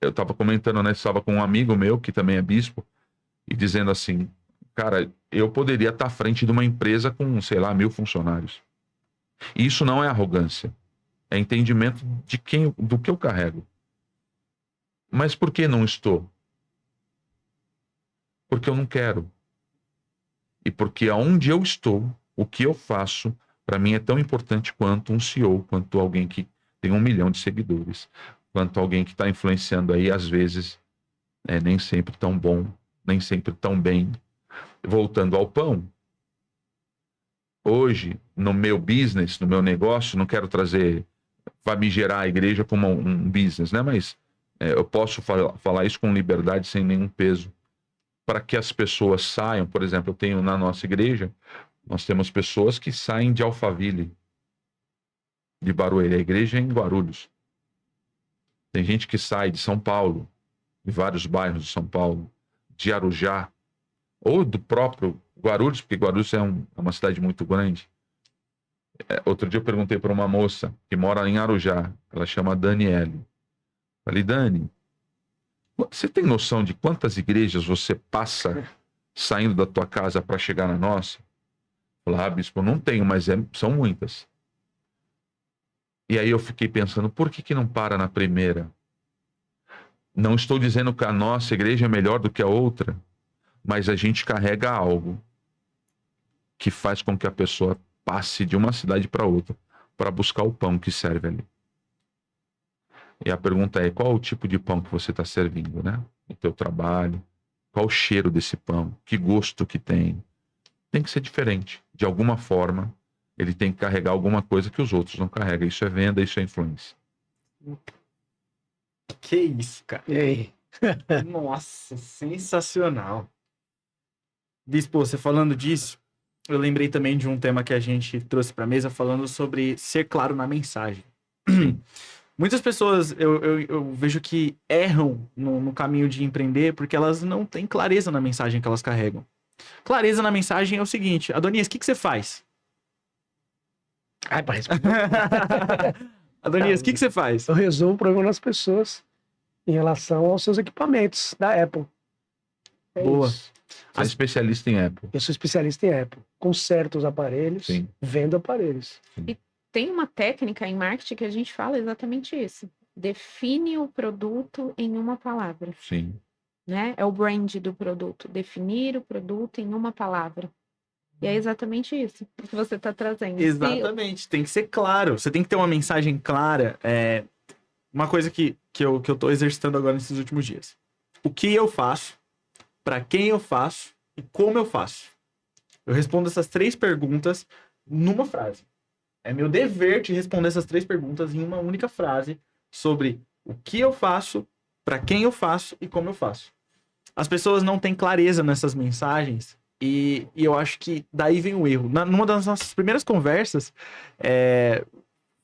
Eu estava comentando, né? Estava com um amigo meu, que também é bispo, e dizendo assim, cara, eu poderia estar à frente de uma empresa com, sei lá, 1000 funcionários. E isso não é arrogância. É entendimento do que eu carrego. Mas por que não estou? Porque eu não quero. E porque aonde eu estou, o que eu faço, para mim é tão importante quanto um CEO, quanto alguém que tem 1 milhão de seguidores, quanto alguém que está influenciando aí, às vezes, nem sempre tão bom, nem sempre tão bem. Voltando ao pão, hoje, no meu business, no meu negócio, não quero famigerar a igreja como um business, né? Mas eu posso falar isso com liberdade, sem nenhum peso, para que as pessoas saiam. Por exemplo, eu tenho na nossa igreja, nós temos pessoas que saem de Alphaville, de Barueri, a igreja é em Guarulhos. Tem gente que sai de São Paulo, de vários bairros de São Paulo, de Arujá, ou do próprio Guarulhos, porque Guarulhos é uma cidade muito grande. Outro dia eu perguntei para uma moça que mora em Arujá, ela chama Daniele. Falei, Dani, você tem noção de quantas igrejas você passa saindo da tua casa para chegar na nossa? Falei, bispo, não tenho, mas são muitas. E aí eu fiquei pensando, por que não para na primeira? Não estou dizendo que a nossa igreja é melhor do que a outra, mas a gente carrega algo que faz com que a pessoa passe de uma cidade para outra para buscar o pão que serve ali. E a pergunta é, qual o tipo de pão que você está servindo, né? No teu trabalho, qual o cheiro desse pão, que gosto que tem. Tem que ser diferente. De alguma forma, ele tem que carregar alguma coisa que os outros não carregam. Isso é venda, isso é influência. Que isso, cara. E aí? Nossa, sensacional. Bispo, você falando disso, eu lembrei também de um tema que a gente trouxe para a mesa, falando sobre ser claro na mensagem. Muitas pessoas eu vejo que erram no caminho de empreender porque elas não têm clareza na mensagem que elas carregam. Clareza na mensagem é o seguinte, Adonias, o que você faz? Ai, parece. Adonias, o que você faz? Eu resolvo o problema das pessoas em relação aos seus equipamentos da Apple. Boa. Isso. Você é especialista em Apple. Eu sou especialista em Apple. Conserto os aparelhos, Sim. vendo aparelhos. Tem uma técnica em marketing que a gente fala exatamente isso. Define o produto em uma palavra, Sim. né? É o brand do produto. Definir o produto em uma palavra. E é exatamente isso que você está trazendo. Exatamente, tem que ser claro. Você tem que ter uma mensagem clara. Uma coisa que eu tô exercitando agora nesses últimos dias. O que eu faço, para quem eu faço e como eu faço. Eu respondo essas 3 perguntas numa frase. É meu dever te responder essas 3 perguntas em uma única frase sobre o que eu faço, para quem eu faço e como eu faço. As pessoas não têm clareza nessas mensagens e eu acho que daí vem o erro. Numa das nossas primeiras conversas,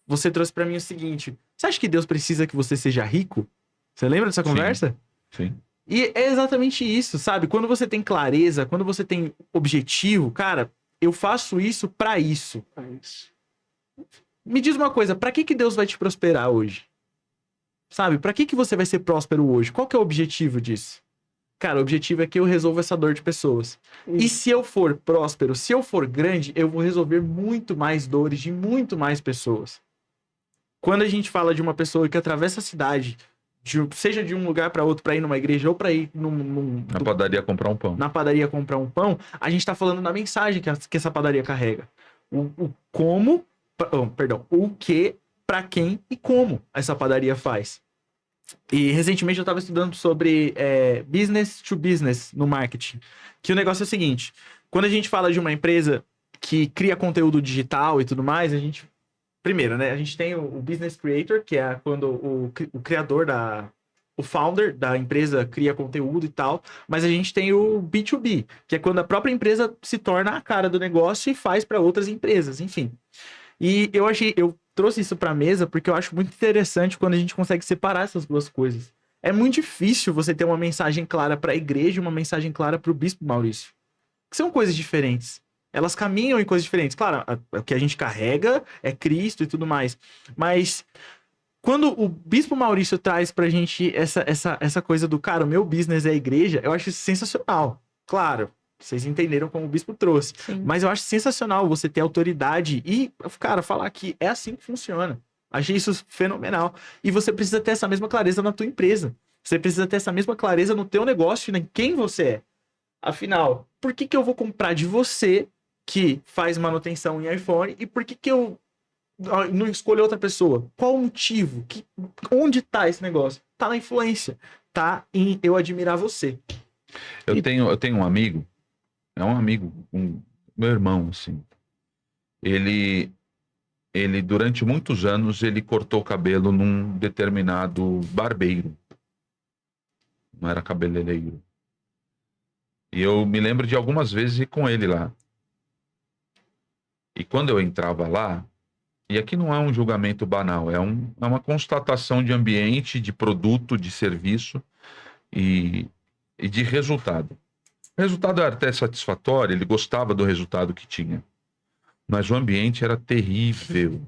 você trouxe para mim o seguinte: você acha que Deus precisa que você seja rico? Você lembra dessa conversa? Sim. E é exatamente isso, sabe? Quando você tem clareza, quando você tem objetivo, cara, eu faço isso pra isso. Me diz uma coisa, pra que Deus vai te prosperar hoje? Sabe? Pra que você vai ser próspero hoje? Qual que é o objetivo disso? Cara, o objetivo é que eu resolva essa dor de pessoas. E se eu for próspero, se eu for grande, eu vou resolver muito mais dores de muito mais pessoas. Quando a gente fala de uma pessoa que atravessa a cidade, seja de um lugar para outro, para ir numa igreja ou para ir Na padaria comprar um pão. Na padaria comprar um pão, a gente tá falando da mensagem que essa padaria carrega. O que, para quem e como essa padaria faz. E recentemente eu tava estudando sobre business to business no marketing. Que o negócio é o seguinte: quando a gente fala de uma empresa que cria conteúdo digital e tudo mais, a gente... Primeiro, né? A gente tem o business creator, que é quando o criador o founder da empresa cria conteúdo e tal. Mas a gente tem o B2B, que é quando a própria empresa se torna a cara do negócio e faz para outras empresas, enfim. E eu trouxe isso para a mesa porque eu acho muito interessante quando a gente consegue separar essas duas coisas. É muito difícil você ter uma mensagem clara para a igreja e uma mensagem clara para o Bispo Maurício. Que são coisas diferentes. Elas caminham em coisas diferentes. Claro, o que a gente carrega é Cristo e tudo mais. Mas quando o Bispo Maurício traz pra gente essa coisa do, cara, o meu business é a igreja, eu acho isso sensacional. Claro, vocês entenderam como o Bispo trouxe. Sim. Mas eu acho sensacional você ter autoridade e, cara, falar que é assim que funciona. Achei isso fenomenal. E você precisa ter essa mesma clareza na tua empresa. Você precisa ter essa mesma clareza no teu negócio e em quem você é. Afinal, por que eu vou comprar de você que faz manutenção em iPhone e por que eu não escolho outra pessoa? Qual o motivo? Onde tá esse negócio? Tá na influência. Tá em eu admirar você. Eu tenho um amigo, meu irmão, assim. Ele durante muitos anos, ele cortou o cabelo num determinado barbeiro. Não era cabeleireiro. E eu me lembro de algumas vezes ir com ele lá. E quando eu entrava lá, e aqui não é um julgamento banal, é uma constatação de ambiente, de produto, de serviço e de resultado. O resultado era até satisfatório, ele gostava do resultado que tinha. Mas o ambiente era terrível.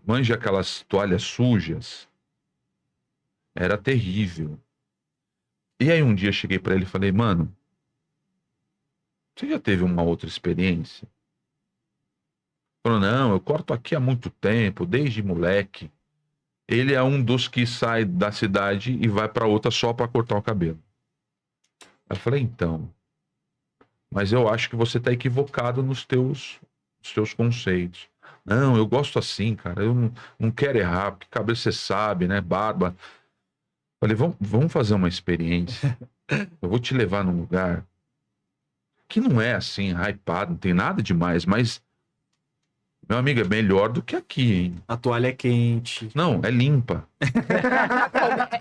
Manja aquelas toalhas sujas. Era terrível. E aí um dia eu cheguei para ele e falei, mano, você já teve uma outra experiência? Ele falou, não, eu corto aqui há muito tempo, desde moleque. Ele é um dos que sai da cidade e vai para outra só para cortar o cabelo. Eu falei, então, mas eu acho que você tá equivocado nos teus conceitos. Não, eu gosto assim, cara, eu não quero errar, porque cabelo você sabe, né, barba. Falei, vamos fazer uma experiência. Eu vou te levar num lugar que não é assim, hypado, não tem nada demais, mas, meu amigo, é melhor do que aqui, hein? A toalha é quente. Não, é limpa.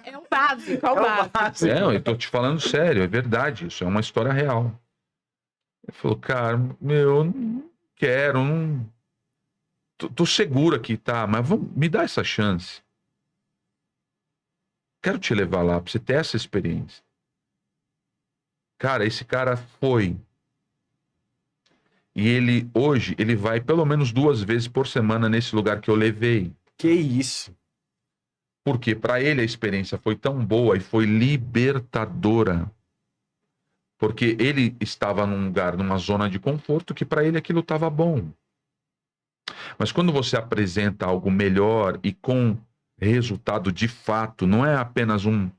É o básico, é o básico. Eu tô te falando sério, é verdade, isso é uma história real. Ele falou, cara, eu não quero, não... Tô seguro aqui, tá, mas me dá essa chance. Quero te levar lá pra você ter essa experiência. Cara, esse cara foi. E hoje, ele vai pelo menos 2 vezes por semana nesse lugar que eu levei. Que isso? Porque para ele a experiência foi tão boa e foi libertadora. Porque ele estava num lugar, numa zona de conforto, que para ele aquilo estava bom. Mas quando você apresenta algo melhor e com resultado de fato, não é apenas um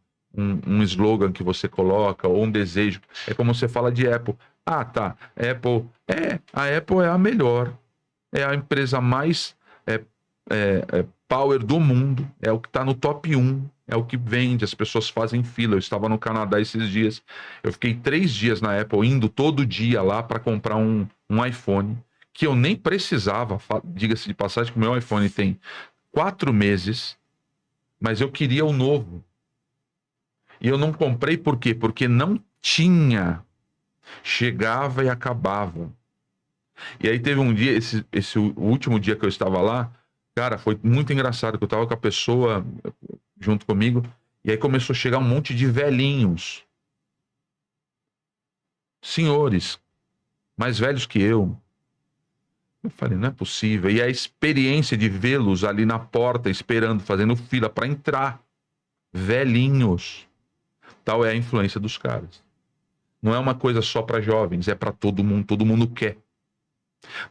slogan que você coloca ou um desejo. É como você fala de Apple. Ah, tá. A Apple é a melhor. É a empresa mais power do mundo, é o que está no top 1, é o que vende, as pessoas fazem fila. Eu estava no Canadá esses dias, eu fiquei 3 dias na Apple, indo todo dia lá para comprar um iPhone, que eu nem precisava, diga-se de passagem que o meu iPhone tem 4 meses, mas eu queria o novo. E eu não comprei por quê? Porque não tinha. Chegava e acabava. E aí teve um dia, o último dia que eu estava lá, cara, foi muito engraçado, que eu estava com a pessoa junto comigo, e aí começou a chegar um monte de velhinhos. Senhores, mais velhos que eu. Eu falei, não é possível. E a experiência de vê-los ali na porta, esperando, fazendo fila para entrar. Velhinhos. Tal é a influência dos caras. Não é uma coisa só para jovens, é para todo mundo quer.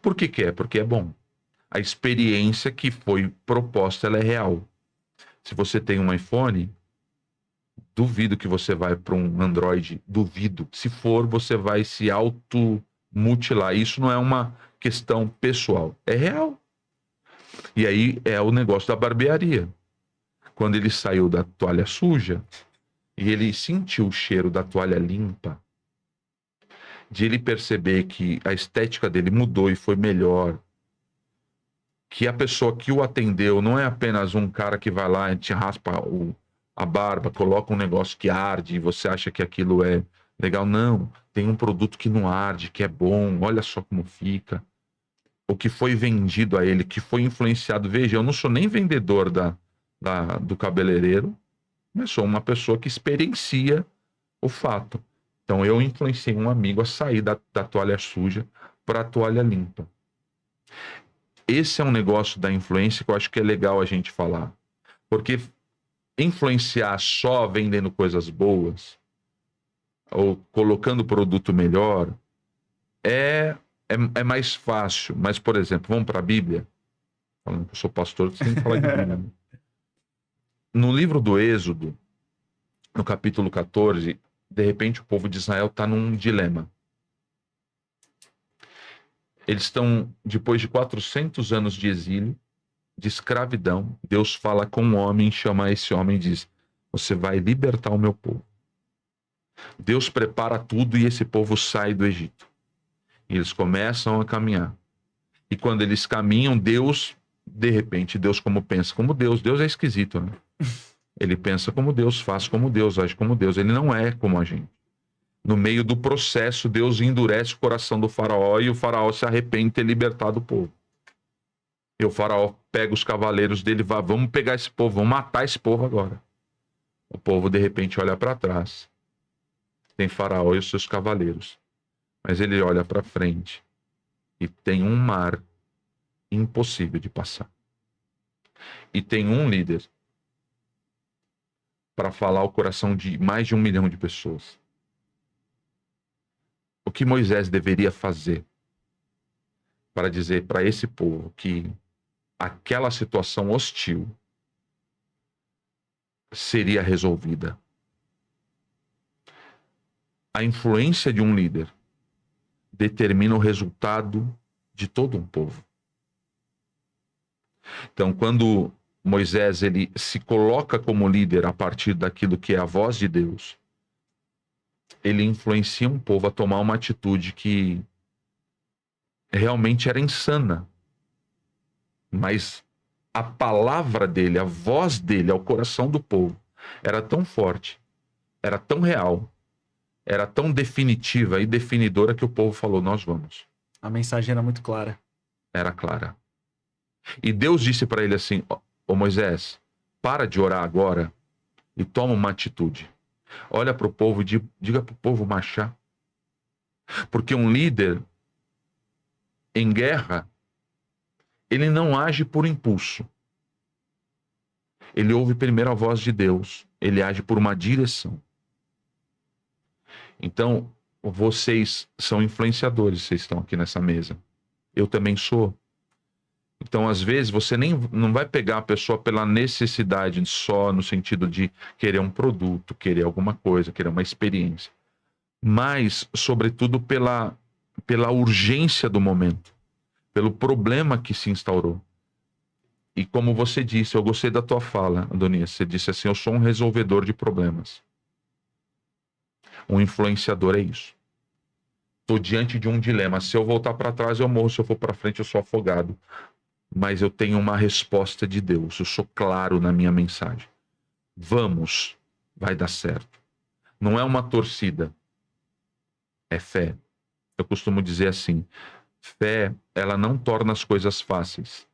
Por que quer? Porque é bom. A experiência que foi proposta, ela é real. Se você tem um iPhone, duvido que você vai para um Android, duvido. Se for, você vai se automutilar. Isso não é uma questão pessoal, é real. E aí é o negócio da barbearia. Quando ele saiu da toalha suja e ele sentiu o cheiro da toalha limpa, de ele perceber que a estética dele mudou e foi melhor, que a pessoa que o atendeu não é apenas um cara que vai lá e te raspa a barba, coloca um negócio que arde e você acha que aquilo é legal. Não, tem um produto que não arde, que é bom, olha só como fica. O que foi vendido a ele, que foi influenciado. Veja, eu não sou nem vendedor do cabeleireiro, mas sou uma pessoa que experiencia o fato. Então eu influenciei um amigo a sair da toalha suja para a toalha limpa. Esse é um negócio da influência que eu acho que é legal a gente falar. Porque influenciar só vendendo coisas boas ou colocando produto melhor é mais fácil. Mas, por exemplo, vamos para a Bíblia. Falando que eu sou pastor, você tem que falar de Bíblia. No livro do Êxodo, no capítulo 14, de repente o povo de Israel está num dilema. Eles estão, depois de 400 anos de exílio, de escravidão, Deus fala com um homem, chama esse homem e diz: você vai libertar o meu povo. Deus prepara tudo e esse povo sai do Egito. E eles começam a caminhar. E quando eles caminham, Deus, de repente, Deus como pensa como Deus. Deus é esquisito, né? Ele pensa como Deus, faz como Deus, age como Deus. Ele não é como a gente. No meio do processo, Deus endurece o coração do faraó e o faraó se arrepende de ter libertado o povo. E o faraó pega os cavaleiros dele e vai: vamos pegar esse povo, vamos matar esse povo agora. O povo, de repente, olha para trás. Tem faraó e os seus cavaleiros. Mas ele olha para frente e tem um mar impossível de passar. E tem um líder para falar o coração de mais de 1 milhão de pessoas. O que Moisés deveria fazer para dizer para esse povo que aquela situação hostil seria resolvida? A influência de um líder determina o resultado de todo um povo. Então, quando Moisés ele se coloca como líder a partir daquilo que é a voz de Deus, ele influencia um povo a tomar uma atitude que realmente era insana. Mas a palavra dele, a voz dele ao coração do povo era tão forte, era tão real, era tão definitiva e definidora que o povo falou: nós vamos. A mensagem era muito clara. Era clara. E Deus disse para ele assim: ô Moisés, para de orar agora e toma uma atitude. Olha para o povo e diga para o povo marchar. Porque um líder em guerra, ele não age por impulso. Ele ouve primeiro a voz de Deus. Ele age por uma direção. Então, vocês são influenciadores, vocês estão aqui nessa mesa. Eu também sou. Então, às vezes, você não vai pegar a pessoa pela necessidade só no sentido de querer um produto, querer alguma coisa, querer uma experiência. Mas, sobretudo, pela urgência do momento, pelo problema que se instaurou. E como você disse, eu gostei da tua fala, Adonias. Você disse assim: eu sou um resolvedor de problemas. Um influenciador é isso. Estou diante de um dilema. Se eu voltar para trás, eu morro. Se eu for para frente, eu sou afogado. Mas eu tenho uma resposta de Deus. Eu sou claro na minha mensagem. Vamos, vai dar certo. Não é uma torcida, é fé. Eu costumo dizer assim: fé, ela não torna as coisas fáceis,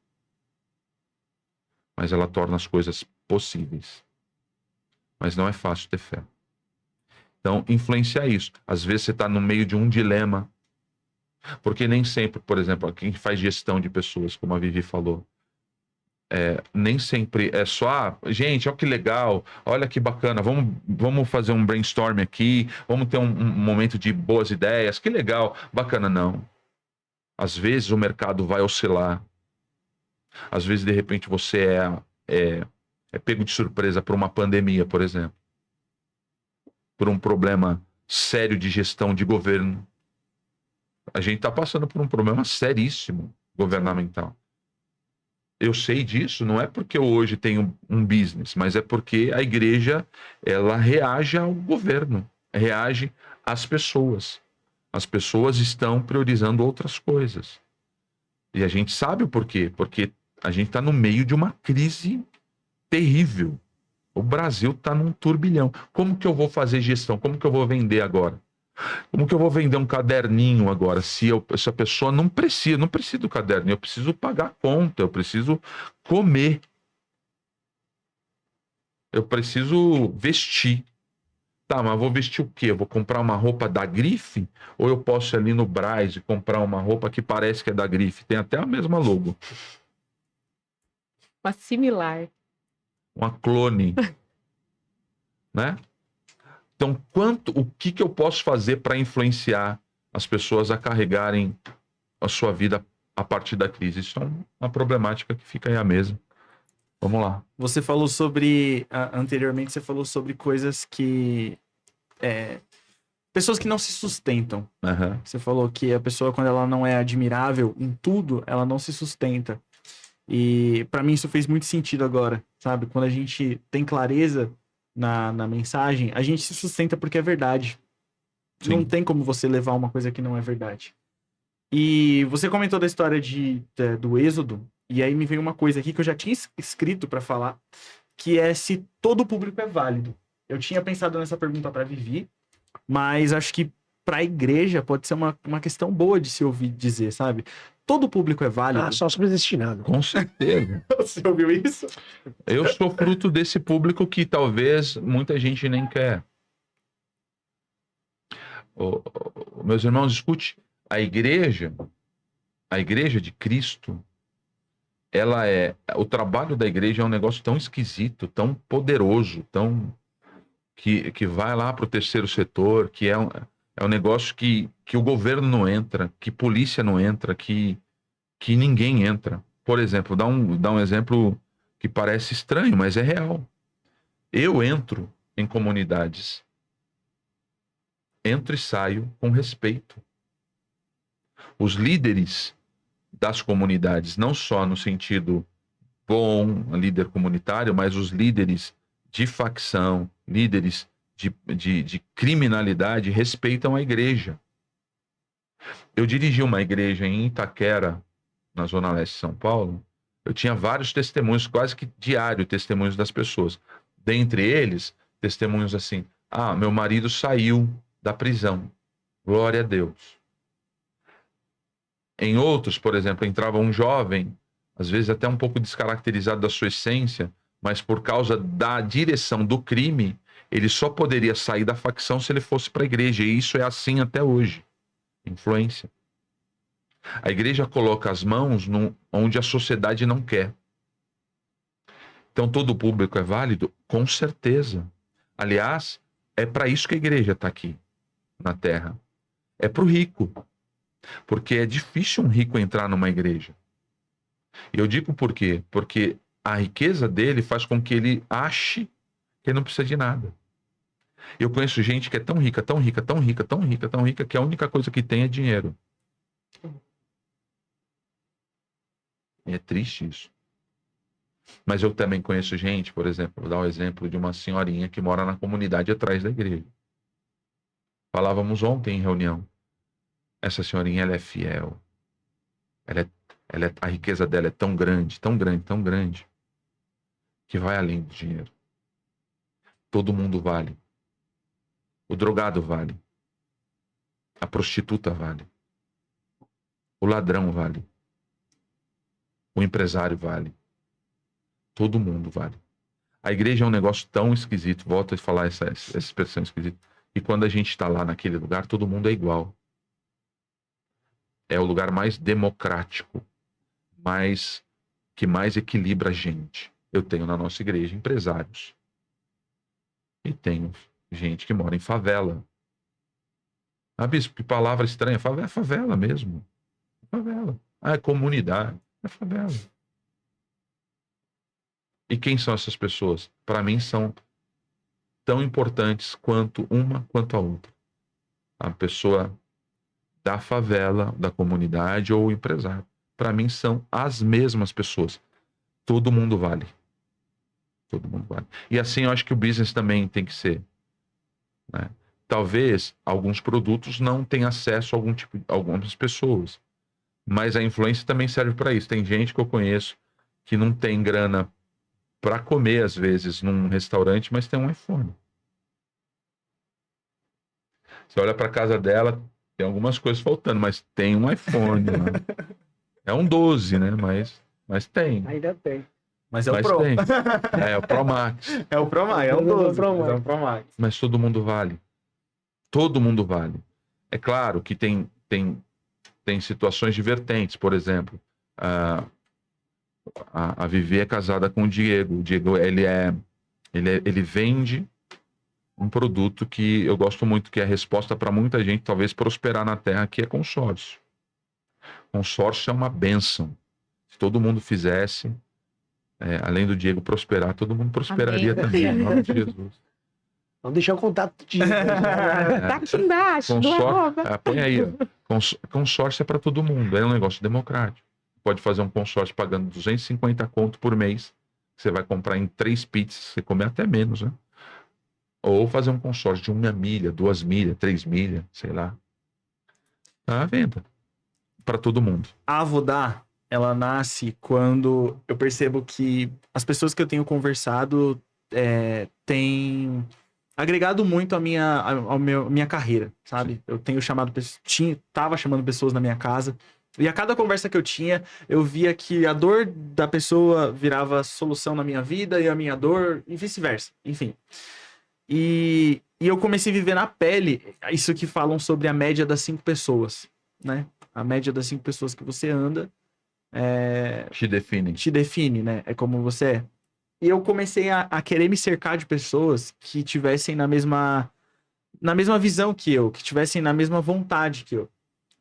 mas ela torna as coisas possíveis. Mas não é fácil ter fé. Então, influenciar isso. Às vezes você está no meio de um dilema, porque nem sempre, por exemplo, quem faz gestão de pessoas, como a Vivi falou, nem sempre é só, gente, olha que legal, olha que bacana, vamos fazer um brainstorm aqui, vamos ter um momento de boas ideias, que legal, bacana, não. Às vezes o mercado vai oscilar, às vezes de repente você é pego de surpresa por uma pandemia, por exemplo, por um problema sério de gestão de governo. A gente está passando por um problema seríssimo governamental. Eu sei disso, não é porque eu hoje tenho um business, mas é porque a igreja, ela reage ao governo, reage às pessoas. As pessoas estão priorizando outras coisas. E a gente sabe o porquê, porque a gente está no meio de uma crise terrível. O Brasil está num turbilhão. Como que eu vou fazer gestão? Como que eu vou vender agora? Como que eu vou vender um caderninho agora? Se a pessoa não precisa do caderninho, eu preciso pagar a conta, eu preciso comer, eu preciso vestir. Tá, mas vou vestir o quê? Eu vou comprar uma roupa da Grife? Ou eu posso ir ali no Brás e comprar uma roupa que parece que é da Grife? Tem até a mesma logo. Uma similar. Uma clone. Né? Então, o que eu posso fazer para influenciar as pessoas a carregarem a sua vida a partir da crise? Isso é uma problemática que fica aí à mesa. Vamos lá. Você falou sobre. Anteriormente, você falou sobre coisas que. Pessoas que não se sustentam. Uhum. Você falou que a pessoa, quando ela não é admirável em tudo, ela não se sustenta. E para mim isso fez muito sentido agora, sabe? Quando a gente tem clareza na mensagem, a gente se sustenta porque é verdade. Sim. Não tem como você levar uma coisa que não é verdade. E você comentou da história do Êxodo, e aí me veio uma coisa aqui que eu já tinha escrito para falar, que é se todo o público é válido. Eu tinha pensado nessa pergunta para Vivi, mas acho que para a igreja pode ser uma questão boa de se ouvir dizer, sabe? Todo público é válido. Só predestinado. Com certeza. Você ouviu isso? Eu sou fruto desse público que talvez muita gente nem quer. Meus irmãos, escute. A igreja de Cristo, o trabalho da igreja é um negócio tão esquisito, tão poderoso, que vai lá para o terceiro setor, que é um negócio que o governo não entra, que polícia não entra, que ninguém entra. Por exemplo, dá um exemplo que parece estranho, mas é real. Eu entro em comunidades, entro e saio com respeito. Os líderes das comunidades, não só no sentido bom, líder comunitário, mas os líderes de facção, líderes de criminalidade, respeitam a igreja. Eu dirigi uma igreja em Itaquera, na Zona Leste de São Paulo. Eu tinha vários testemunhos, quase que diário, testemunhos das pessoas. Dentre eles, testemunhos assim: meu marido saiu da prisão. Glória a Deus. Em outros, por exemplo, entrava um jovem, às vezes até um pouco descaracterizado da sua essência, mas por causa da direção do crime, ele só poderia sair da facção se ele fosse para a igreja. E isso é assim até hoje. Influência. A igreja coloca as mãos onde a sociedade não quer. Então, todo o público é válido? Com certeza. Aliás, é para isso que a igreja está aqui, na Terra. É para o rico. Porque é difícil um rico entrar numa igreja. E eu digo por quê? Porque a riqueza dele faz com que ele ache que ele não precisa de nada. Eu conheço gente que é tão rica, tão rica, tão rica, tão rica, tão rica, que a única coisa que tem é dinheiro. E é triste isso. Mas eu também conheço gente, por exemplo, vou dar um exemplo de uma senhorinha que mora na comunidade atrás da igreja. Falávamos ontem em reunião. Essa senhorinha, ela é fiel. A riqueza dela é tão grande, tão grande, tão grande, que vai além do dinheiro. Todo mundo vale. O drogado vale. A prostituta vale. O ladrão vale. O empresário vale. Todo mundo vale. A igreja é um negócio tão esquisito, volto a falar essa expressão esquisita, e quando a gente está lá naquele lugar, todo mundo é igual. É o lugar mais democrático, que mais equilibra a gente. Eu tenho na nossa igreja empresários. E tenho gente que mora em favela. Ah, bispo, que palavra estranha. É favela mesmo. Favela. Ah, é comunidade. É favela. E quem são essas pessoas? Para mim são tão importantes quanto a outra. A pessoa da favela, da comunidade ou o empresário. Para mim são as mesmas pessoas. Todo mundo vale. Todo mundo vale. E assim eu acho que o business também tem que ser. Né? Talvez alguns produtos não tenham acesso a algumas pessoas. Mas a influência também serve para isso. Tem gente que eu conheço que não tem grana para comer, às vezes, num restaurante, mas tem um iPhone. Você olha para a casa dela, tem algumas coisas faltando, mas tem um iPhone. Né? É um 12, né? Mas tem. Ainda tem. Mas é o Mas Pro. tem. É o Pro Max. É o Pro Max, é o 12, mas é o Pro Max. Mas todo mundo vale. Todo mundo vale. É claro que tem situações divertentes, por exemplo, a Vivi é casada com o Diego. O Diego, ele vende um produto que eu gosto muito, que é a resposta para muita gente, talvez prosperar na Terra, que é consórcio. Consórcio é uma bênção. Se todo mundo fizesse, além do Diego prosperar, todo mundo prosperaria também, em nome de Jesus. Vamos deixar o contato do Diego. Tá aqui embaixo, do arroba. Põe aí, ó. Consórcio é para todo mundo, é um negócio democrático. Pode fazer um consórcio pagando 250 conto por mês. Você vai comprar em 3 pizzas, você come até menos, né? Ou fazer um consórcio de 1 milha, 2 milhas, 3 milhas, sei lá. Tá à venda. Para todo mundo. A Avodá, ela nasce quando eu percebo que as pessoas que eu tenho conversado têm agregado muito a minha carreira, sabe? Eu tenho tava chamando pessoas na minha casa, e a cada conversa que eu tinha, eu via que a dor da pessoa virava solução na minha vida, e a minha dor, e vice-versa, enfim. E eu comecei a viver na pele isso que falam sobre a média das 5 pessoas, né? A média das 5 pessoas que você anda Te define, né? É como você é. E eu comecei a querer me cercar de pessoas que tivessem na mesma visão que eu, que tivessem na mesma vontade que eu.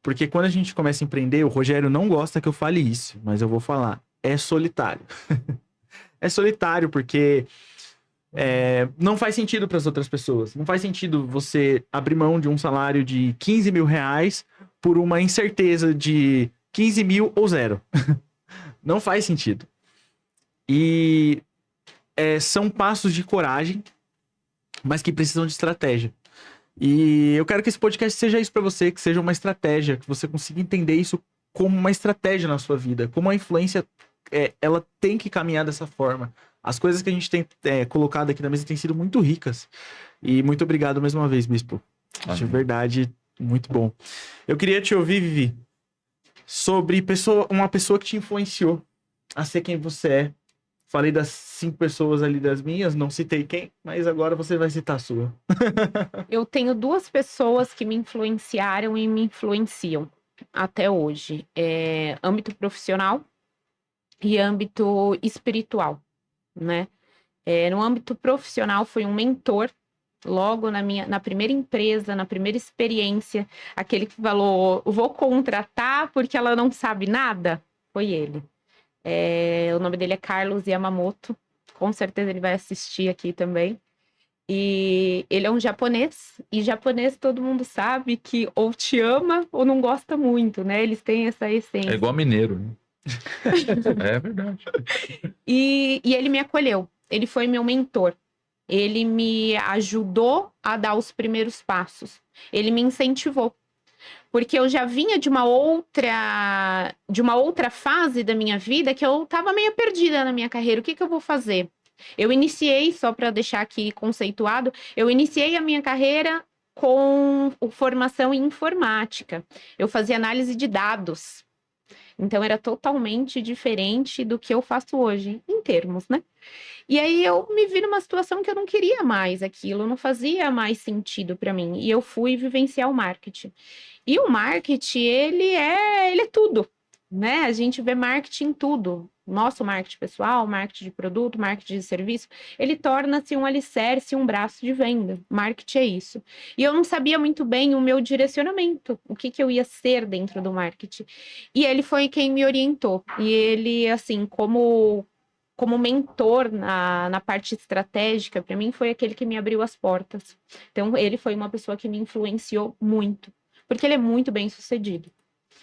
Porque quando a gente começa a empreender, o Rogério não gosta que eu fale isso, mas eu vou falar. É solitário. É solitário porque não faz sentido para as outras pessoas. Não faz sentido você abrir mão de um salário de 15 mil reais por uma incerteza de 15 mil ou 0. Não faz sentido. E são passos de coragem, mas que precisam de estratégia. E eu quero que esse podcast seja isso pra você, que seja uma estratégia, que você consiga entender isso como uma estratégia na sua vida, como a influência, ela tem que caminhar dessa forma. As coisas que a gente tem colocado aqui na mesa têm sido muito ricas. E muito obrigado mais uma vez, Bispo. De verdade, muito bom. Eu queria te ouvir, Vivi, sobre uma pessoa que te influenciou a ser quem você é. Falei das 5 pessoas ali das minhas, não citei quem, mas agora você vai citar a sua. Eu tenho 2 pessoas que me influenciaram e me influenciam até hoje. Âmbito profissional e âmbito espiritual, né? No âmbito profissional foi um mentor, logo na primeira empresa, na primeira experiência, aquele que falou, vou contratar porque ela não sabe nada, foi ele. O nome dele é Carlos Yamamoto, com certeza ele vai assistir aqui também. E ele é um japonês, e japonês todo mundo sabe que ou te ama ou não gosta muito, né? Eles têm essa essência. É igual mineiro, né? É verdade. E ele me acolheu, ele foi meu mentor. Ele me ajudou a dar os primeiros passos. Ele me incentivou. Porque eu já vinha de uma outra fase da minha vida que eu estava meio perdida na minha carreira. O que eu vou fazer? Eu iniciei, só para deixar aqui conceituado, eu iniciei a minha carreira com formação em informática. Eu fazia análise de dados. Então era totalmente diferente do que eu faço hoje, em termos, né? E aí eu me vi numa situação que eu não queria mais aquilo, não fazia mais sentido para mim. E eu fui vivenciar o marketing. E o marketing, ele é tudo, né? A gente vê marketing em tudo. Nosso marketing pessoal, marketing de produto, marketing de serviço, ele torna-se um alicerce, um braço de venda. Marketing é isso. E eu não sabia muito bem o meu direcionamento, o que eu ia ser dentro do marketing. E ele foi quem me orientou. E ele, assim, como mentor na parte estratégica, para mim foi aquele que me abriu as portas. Então, ele foi uma pessoa que me influenciou muito, porque ele é muito bem sucedido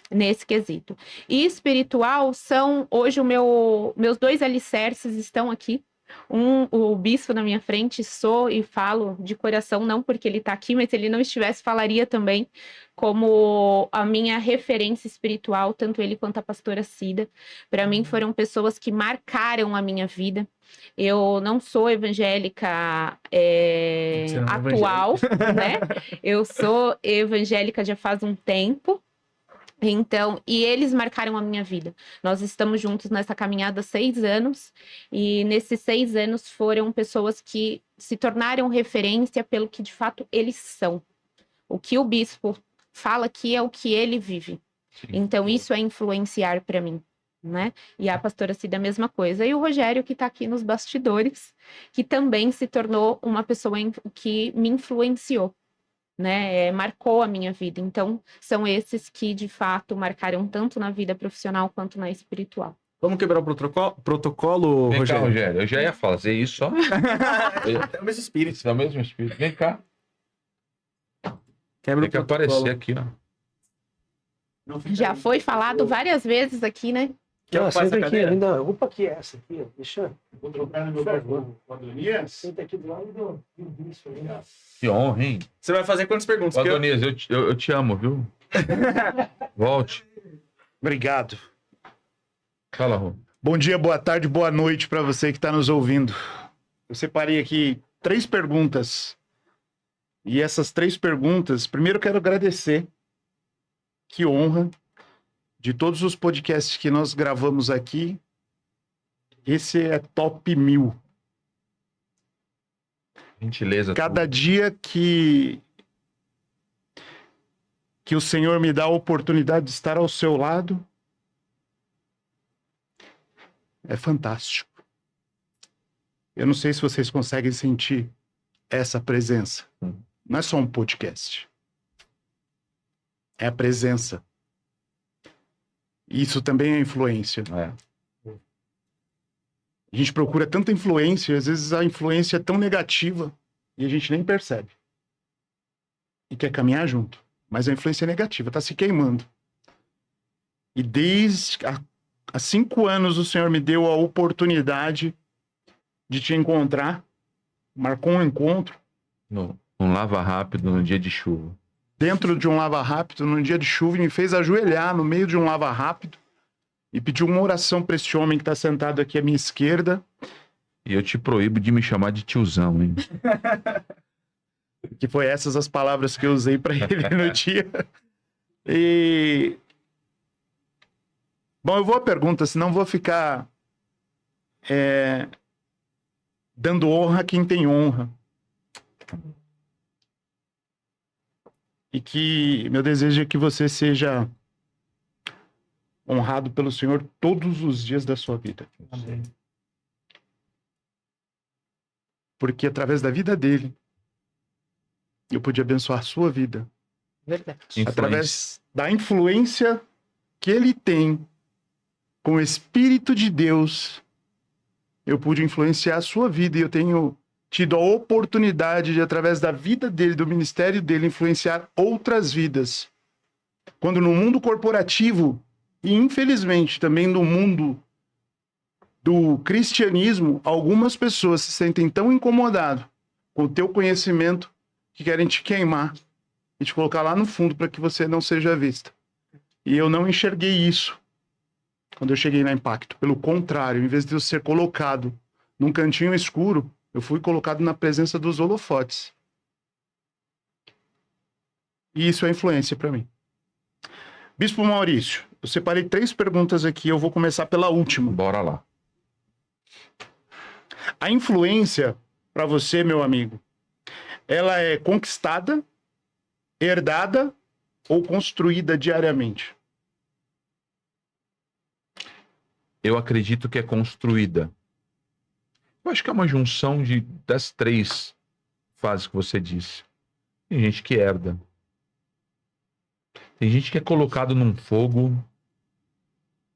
nesse quesito. E espiritual são, hoje, meus 2 alicerces estão aqui. O bispo na minha frente, sou e falo de coração, não porque ele está aqui, mas se ele não estivesse, falaria também, como a minha referência espiritual, tanto ele quanto a pastora Cida. Para mim, foram pessoas que marcaram a minha vida. Eu não sou evangélica Você não é atual, né? Eu sou evangélica já faz um tempo. Então, e eles marcaram a minha vida. Nós estamos juntos nessa caminhada há 6 anos, e nesses 6 anos foram pessoas que se tornaram referência pelo que de fato eles são. O que o bispo fala aqui é o que ele vive. Então, isso é influenciar para mim, né? E a pastora Cida a mesma coisa. E o Rogério, que está aqui nos bastidores, que também se tornou uma pessoa que me influenciou, né? Marcou a minha vida. Então, são esses que, de fato, marcaram tanto na vida profissional quanto na espiritual. Vamos quebrar o protocolo, Vem cá, Rogério? Rogério. Eu já ia fazer isso, ó. É o mesmo espírito. Isso é o mesmo espírito. Vem cá. Quebra Tem que o protocolo. aparecer aqui, ó. Já foi falado várias vezes aqui, né? Quer ocupar essa senta aqui, cadeira? ainda. Opa, aqui é essa aqui, ó. Deixa. Vou trocar no meu lugar com o Adonias. Senta aqui do lado do bispo. Né? Que honra, hein? Você vai fazer quantas perguntas? Ô, Adonias, eu te amo, viu? Volte. Obrigado. Fala, Rô. Bom dia, boa tarde, boa noite para você que está nos ouvindo. Eu separei aqui 3 perguntas. E essas 3 perguntas, primeiro eu quero agradecer. Que honra. De todos os podcasts que nós gravamos aqui, esse é top 1000. Gentileza. Cada dia que o Senhor me dá a oportunidade de estar ao seu lado, é fantástico. Eu não sei se vocês conseguem sentir essa presença. Não é só um podcast. É a presença. Isso também é influência. É. A gente procura tanta influência, às vezes a influência é tão negativa e a gente nem percebe. E quer caminhar junto. Mas a influência é negativa, tá se queimando. E desde há 5 anos o Senhor me deu a oportunidade de te encontrar. Marcou um encontro. Um lava rápido no dia de chuva. Dentro de um lava rápido, num dia de chuva, e me fez ajoelhar no meio de um lava rápido e pediu uma oração para este homem que está sentado aqui à minha esquerda. E eu te proíbo de me chamar de tiozão, hein? Que foi essas as palavras que eu usei para ele no dia. E... Bom, eu vou à pergunta, senão vou ficar dando honra a quem tem honra. E que meu desejo é que você seja honrado pelo Senhor todos os dias da sua vida. Amém. Porque através da vida dele, eu pude abençoar a sua vida. Verdade. Influência. Através da influência que ele tem com o Espírito de Deus, eu pude influenciar a sua vida e eu tenho tido a oportunidade de, através da vida dele, do ministério dele, influenciar outras vidas. Quando no mundo corporativo, e infelizmente também no mundo do cristianismo, algumas pessoas se sentem tão incomodadas com o teu conhecimento que querem te queimar e te colocar lá no fundo para que você não seja vista. E eu não enxerguei isso quando eu cheguei na Impacto. Pelo contrário, em vez de eu ser colocado num cantinho escuro, eu fui colocado na presença dos holofotes. E isso é influência para mim. Bispo Maurício, eu separei 3 perguntas aqui, eu vou começar pela última. Bora lá. A influência, para você, meu amigo, ela é conquistada, herdada ou construída diariamente? Eu acredito que é construída. Eu acho que é uma junção das 3 fases que você disse. Tem gente que herda. Tem gente que é colocado num fogo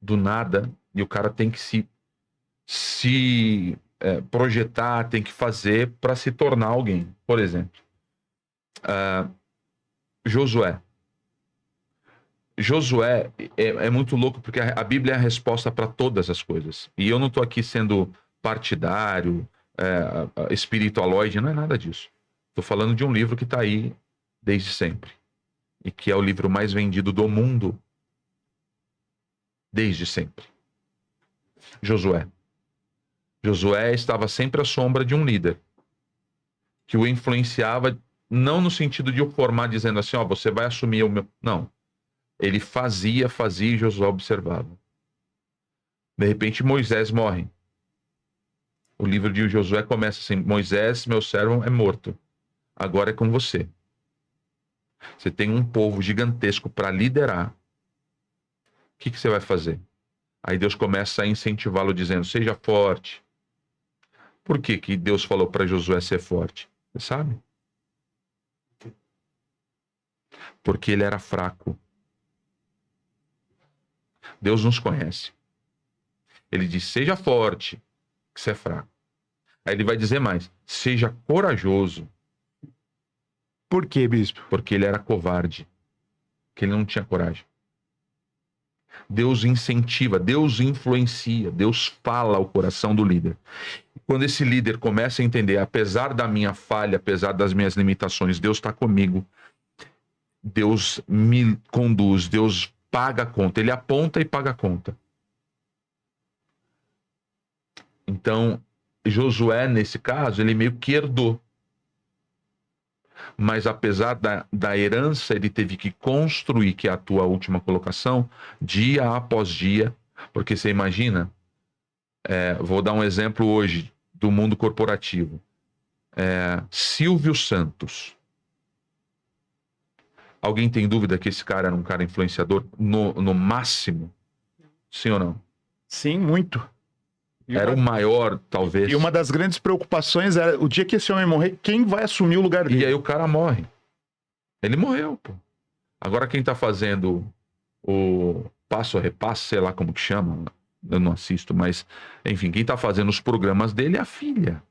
do nada e o cara tem que se projetar, tem que fazer para se tornar alguém. Por exemplo, Josué. Josué é muito louco porque a Bíblia é a resposta para todas as coisas. E eu não estou aqui sendo partidário, espiritualoide, não é nada disso. Estou falando de um livro que está aí desde sempre. E que é o livro mais vendido do mundo desde sempre. Josué. Josué estava sempre à sombra de um líder que o influenciava, não no sentido de o formar dizendo assim, ó, você vai assumir o meu... Não. Ele fazia e Josué observava. De repente Moisés morre. O livro de Josué começa assim, Moisés, meu servo, é morto. Agora é com você. Você tem um povo gigantesco para liderar. O que você vai fazer? Aí Deus começa a incentivá-lo dizendo, seja forte. Por que Deus falou para Josué ser forte? Você sabe? Porque ele era fraco. Deus nos conhece. Ele diz, seja forte, que você é fraco. Aí ele vai dizer mais, seja corajoso. Por quê, bispo? Porque ele era covarde. Que ele não tinha coragem. Deus incentiva, Deus influencia, Deus fala ao coração do líder. Quando esse líder começa a entender, apesar da minha falha, apesar das minhas limitações, Deus está comigo. Deus me conduz, Deus paga a conta. Ele aponta e paga a conta. Então, Josué, nesse caso, ele meio que herdou. Mas apesar da herança, ele teve que construir, que é a tua última colocação, dia após dia. Porque você imagina, vou dar um exemplo hoje do mundo corporativo. Silvio Santos. Alguém tem dúvida que esse cara era um cara influenciador no máximo? Sim ou não? Sim, muito. Era o maior, talvez. E uma das grandes preocupações era, o dia que esse homem morrer, quem vai assumir o lugar dele? E aí o cara morre. Ele morreu, pô. Agora quem tá fazendo o passo a repasso, sei lá como que chama, eu não assisto, mas, enfim, quem tá fazendo os programas dele é a filha.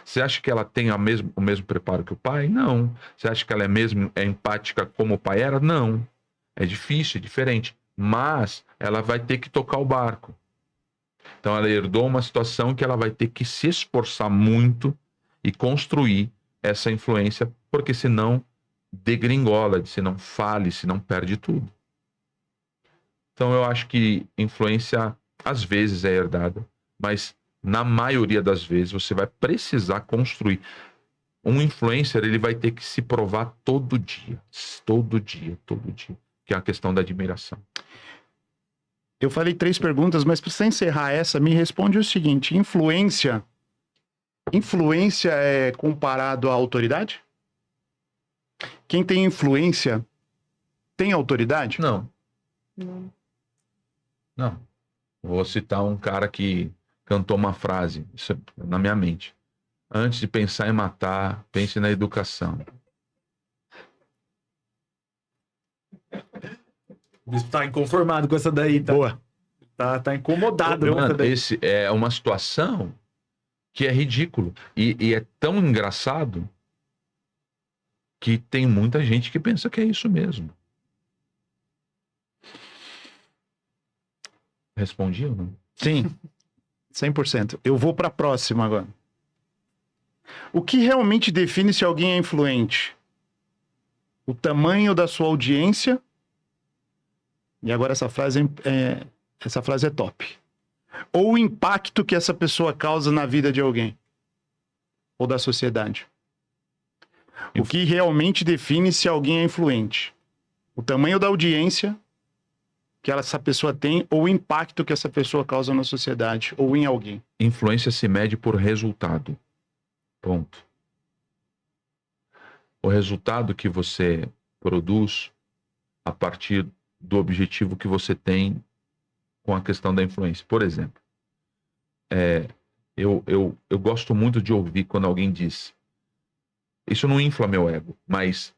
Você acha que ela tem o mesmo preparo que o pai? Não. Você acha que ela é empática como o pai era? Não. É difícil, é diferente. Mas ela vai ter que tocar o barco. Então ela herdou uma situação que ela vai ter que se esforçar muito e construir essa influência, porque senão degringola, senão fale, senão perde tudo. Então eu acho que influência às vezes é herdada, mas na maioria das vezes você vai precisar construir. Um influencer, ele vai ter que se provar todo dia, que é a questão da admiração. Eu falei 3 perguntas, mas para encerrar essa, me responde o seguinte: influência é comparado à autoridade? Quem tem influência tem autoridade? Não. Vou citar um cara que cantou uma frase, isso é na minha mente. Antes de pensar em matar, pense na educação. O bispo tá inconformado com essa daí, tá? Boa. Tá incomodado com essa Mano, daí. esse é uma situação que é ridículo. E é tão engraçado que tem muita gente que pensa que é isso mesmo. Respondi ou não? Sim. 100%. Eu vou para a próxima agora. O que realmente define se alguém é influente? O tamanho da sua audiência. E agora essa frase é top. Ou o impacto que essa pessoa causa na vida de alguém. Ou da sociedade. O que realmente define se alguém é influente? O tamanho da audiência que essa pessoa tem ou o impacto que essa pessoa causa na sociedade ou em alguém. Influência se mede por resultado. Ponto. O resultado que você produz a partir do objetivo que você tem com a questão da influência. Por exemplo, eu gosto muito de ouvir quando alguém diz: isso não infla meu ego, mas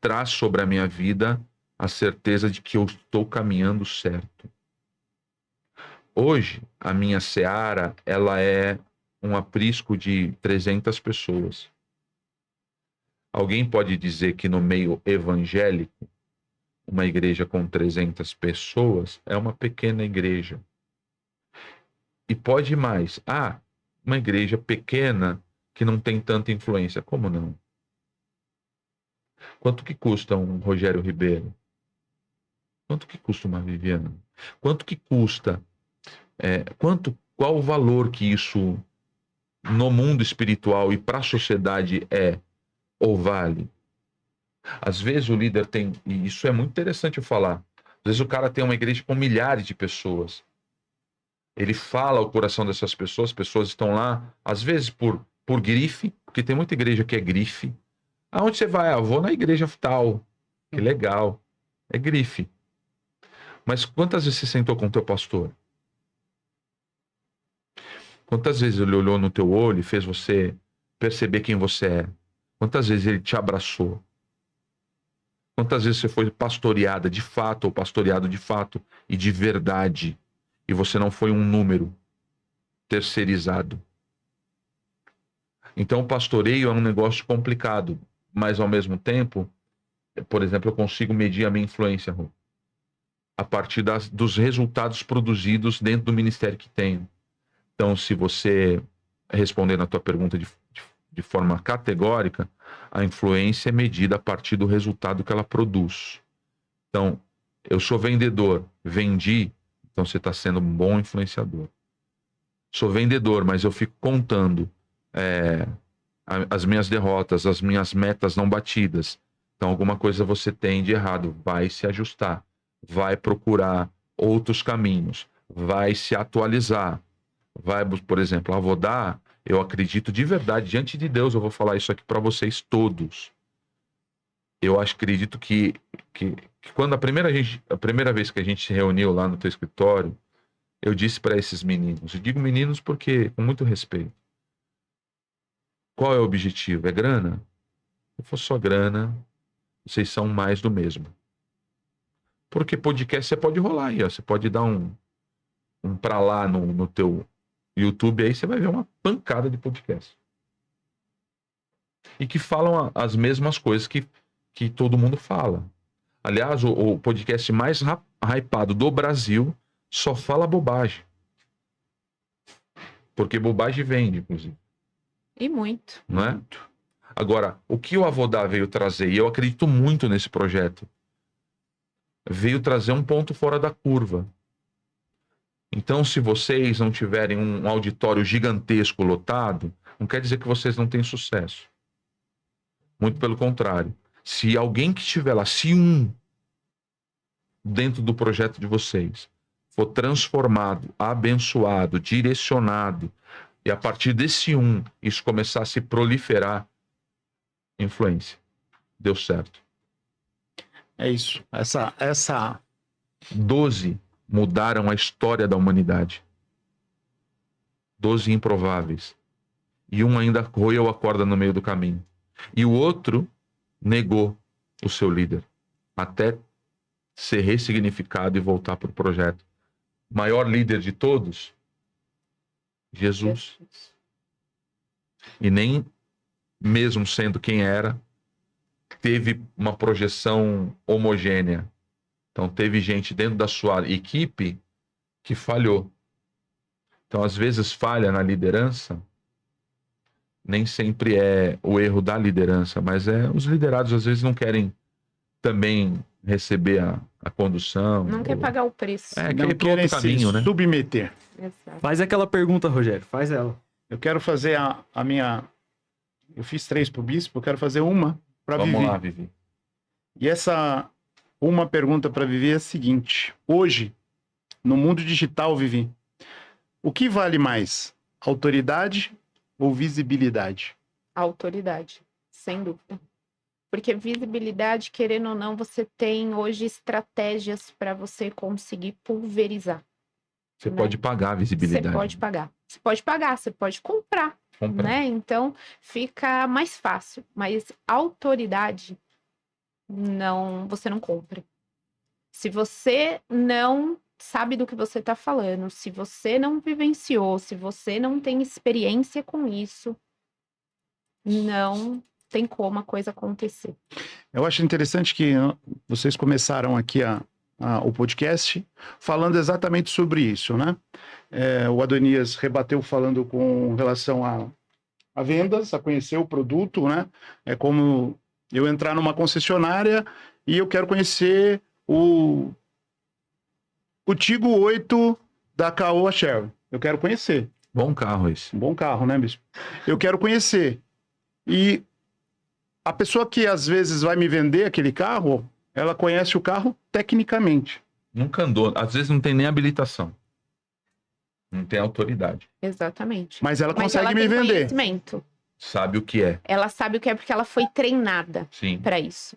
traz sobre a minha vida a certeza de que eu estou caminhando certo. Hoje, a minha seara, ela é um aprisco de 300 pessoas. Alguém pode dizer que no meio evangélico, uma igreja com 300 pessoas é uma pequena igreja. E pode ir mais. Uma igreja pequena que não tem tanta influência. Como não? Quanto que custa um Rogério Ribeiro? Quanto que custa uma Viviana? Quanto que custa? Qual o valor que isso no mundo espiritual e para a sociedade é ou vale? Às vezes o líder tem, e isso é muito interessante eu falar, às vezes o cara tem uma igreja com milhares de pessoas. Ele fala ao coração dessas pessoas, as pessoas estão lá, às vezes por grife, porque tem muita igreja que é grife. Aonde você vai? Vou na igreja tal. Que legal. É grife. Mas quantas vezes você sentou com o teu pastor? Quantas vezes ele olhou no teu olho e fez você perceber quem você é? Quantas vezes ele te abraçou? Quantas vezes você foi pastoreada de fato ou pastoreado de fato e de verdade e você não foi um número terceirizado? Então o pastoreio é um negócio complicado, mas ao mesmo tempo, por exemplo, eu consigo medir a minha influência, Rô, a partir dos resultados produzidos dentro do ministério que tenho. Então, se você responder na tua pergunta de forma categórica, a influência é medida a partir do resultado que ela produz. Então, eu sou vendedor, vendi, então você está sendo um bom influenciador. Sou vendedor, mas eu fico contando as minhas derrotas, as minhas metas não batidas. Então, alguma coisa você tem de errado, vai se ajustar, vai procurar outros caminhos, vai se atualizar. Vai, por exemplo, eu acredito de verdade, diante de Deus, eu vou falar isso aqui para vocês todos. Eu acredito que quando a primeira vez que a gente se reuniu lá no teu escritório, eu disse para esses meninos, eu digo meninos porque, com muito respeito, qual é o objetivo? É grana? Se for só grana, vocês são mais do mesmo. Porque podcast você pode rolar aí, ó. Você pode dar um pra lá no teu YouTube, aí você vai ver uma pancada de podcast. E que falam as mesmas coisas que todo mundo fala. Aliás, o podcast mais hypado do Brasil só fala bobagem. Porque bobagem vende, inclusive. E muito. Não é? Agora, o que o Avodá veio trazer, e eu acredito muito nesse projeto, veio trazer um ponto fora da curva. Então, se vocês não tiverem um auditório gigantesco lotado, não quer dizer que vocês não têm sucesso. Muito pelo contrário. Se alguém que estiver lá, se dentro do projeto de vocês, for transformado, abençoado, direcionado, e a partir desse isso começar a se proliferar, influência. Deu certo. É isso. Essa 12 mudaram a história da humanidade. 12 improváveis. E um ainda roeu a corda no meio do caminho. E o outro negou o seu líder. Até ser ressignificado e voltar para o projeto. Maior líder de todos? Jesus. E nem, mesmo sendo quem era, teve uma projeção homogênea. Então teve gente dentro da sua equipe que falhou. Então, às vezes, falha na liderança, nem sempre é o erro da liderança, mas os liderados, às vezes, não querem também receber a condução. Não quer pagar o preço. É, Não quer ir para querem outro caminho, se né? submeter. Exato. Faz aquela pergunta, Rogério. Faz ela. Eu quero fazer a minha... Eu fiz 3 pro bispo, eu quero fazer uma para Vamos Vivi. lá, Vivi. E essa uma pergunta para Vivi é a seguinte. Hoje, no mundo digital, Vivi, o que vale mais? Autoridade ou visibilidade? Autoridade, sem dúvida. Porque visibilidade, querendo ou não, você tem hoje estratégias para você conseguir pulverizar. Você Né? pode pagar a visibilidade. Você pode pagar. Você pode pagar, você pode comprar, né? Então, fica mais fácil. Mas autoridade, não, você não compra. Se você não sabe do que você está falando, se você não vivenciou, se você não tem experiência com isso, não tem como a coisa acontecer. Eu acho interessante que vocês começaram aqui o podcast falando exatamente sobre isso, né? O Adonias rebateu falando com relação a vendas, a conhecer o produto, né? É como eu entrar numa concessionária e eu quero conhecer o Tigo 8 da Caoa Cheryl. Eu quero conhecer. Bom carro esse. Um bom carro, né, bispo? Eu quero conhecer. E a pessoa que às vezes vai me vender aquele carro, ela conhece o carro tecnicamente. Nunca andou. Às vezes não tem nem habilitação. Não tem autoridade. Exatamente. Mas ela Mas consegue ela me tem vender. conhecimento. Sabe o que é. Ela sabe o que é porque ela foi treinada Sim. para isso.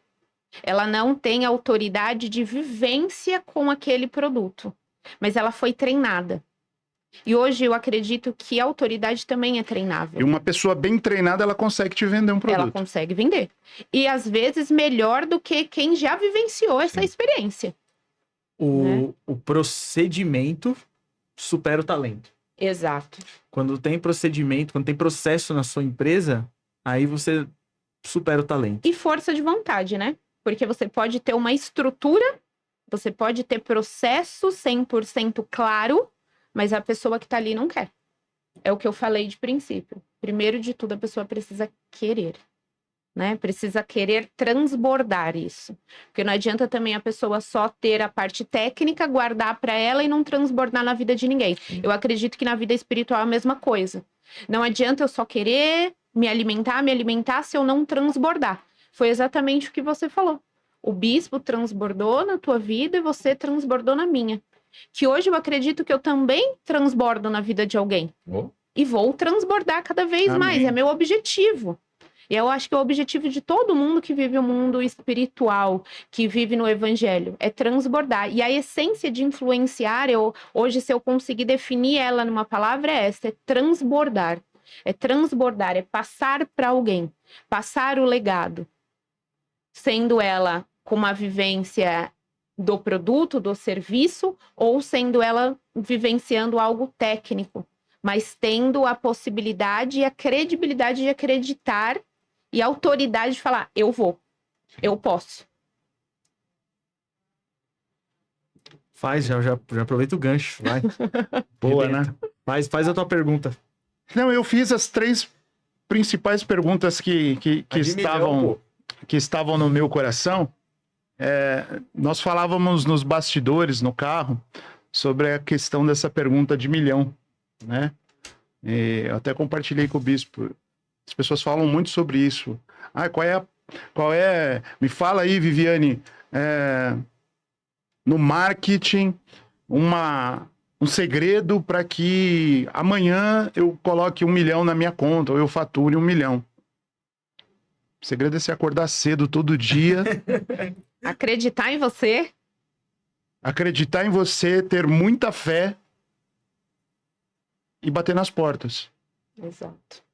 Ela não tem autoridade de vivência com aquele produto, mas ela foi treinada. E hoje eu acredito que a autoridade também é treinável. E uma pessoa bem treinada, ela consegue te vender um produto. Ela consegue vender. E às vezes melhor do que quem já vivenciou essa Sim. experiência. O procedimento supera o talento. Exato. Quando tem procedimento, quando tem processo na sua empresa, aí você supera o talento. E força de vontade, né? Porque você pode ter uma estrutura, você pode ter processo 100% claro, mas a pessoa que tá ali não quer. É o que eu falei de princípio. Primeiro de tudo, a pessoa precisa querer, né? Precisa querer transbordar isso. Porque não adianta também a pessoa só ter a parte técnica, guardar para ela e não transbordar na vida de ninguém. Eu acredito que na vida espiritual é a mesma coisa. Não adianta eu só querer me alimentar se eu não transbordar. Foi exatamente o que você falou. O bispo transbordou na tua vida e você transbordou na minha. Que hoje eu acredito que eu também transbordo na vida de alguém. Oh. E vou transbordar cada vez Amém. mais. É meu objetivo. E eu acho que é o objetivo de todo mundo que vive o mundo espiritual, que vive no evangelho, é transbordar. E a essência de influenciar, hoje, se eu conseguir definir ela numa palavra, é essa: é transbordar. É transbordar, é passar para alguém, passar o legado. Sendo ela com uma vivência do produto, do serviço, ou sendo ela vivenciando algo técnico, mas tendo a possibilidade e a credibilidade de acreditar e a autoridade de falar: eu vou, eu posso. Já aproveita o gancho, vai. Boa, Rebenta. né? Faz a tua pergunta. Não, eu fiz as 3 principais perguntas que estavam no meu coração. Nós falávamos nos bastidores, no carro, sobre a questão dessa pergunta de 1 milhão, né? Eu até compartilhei com o bispo. As pessoas falam muito sobre isso. Qual é? Me fala aí, Viviane, no marketing, um segredo para que amanhã eu coloque 1 milhão na minha conta, ou eu fature 1 milhão. O segredo é se acordar cedo todo dia. Acreditar em você. Acreditar em você, ter muita fé e bater nas portas. Exato.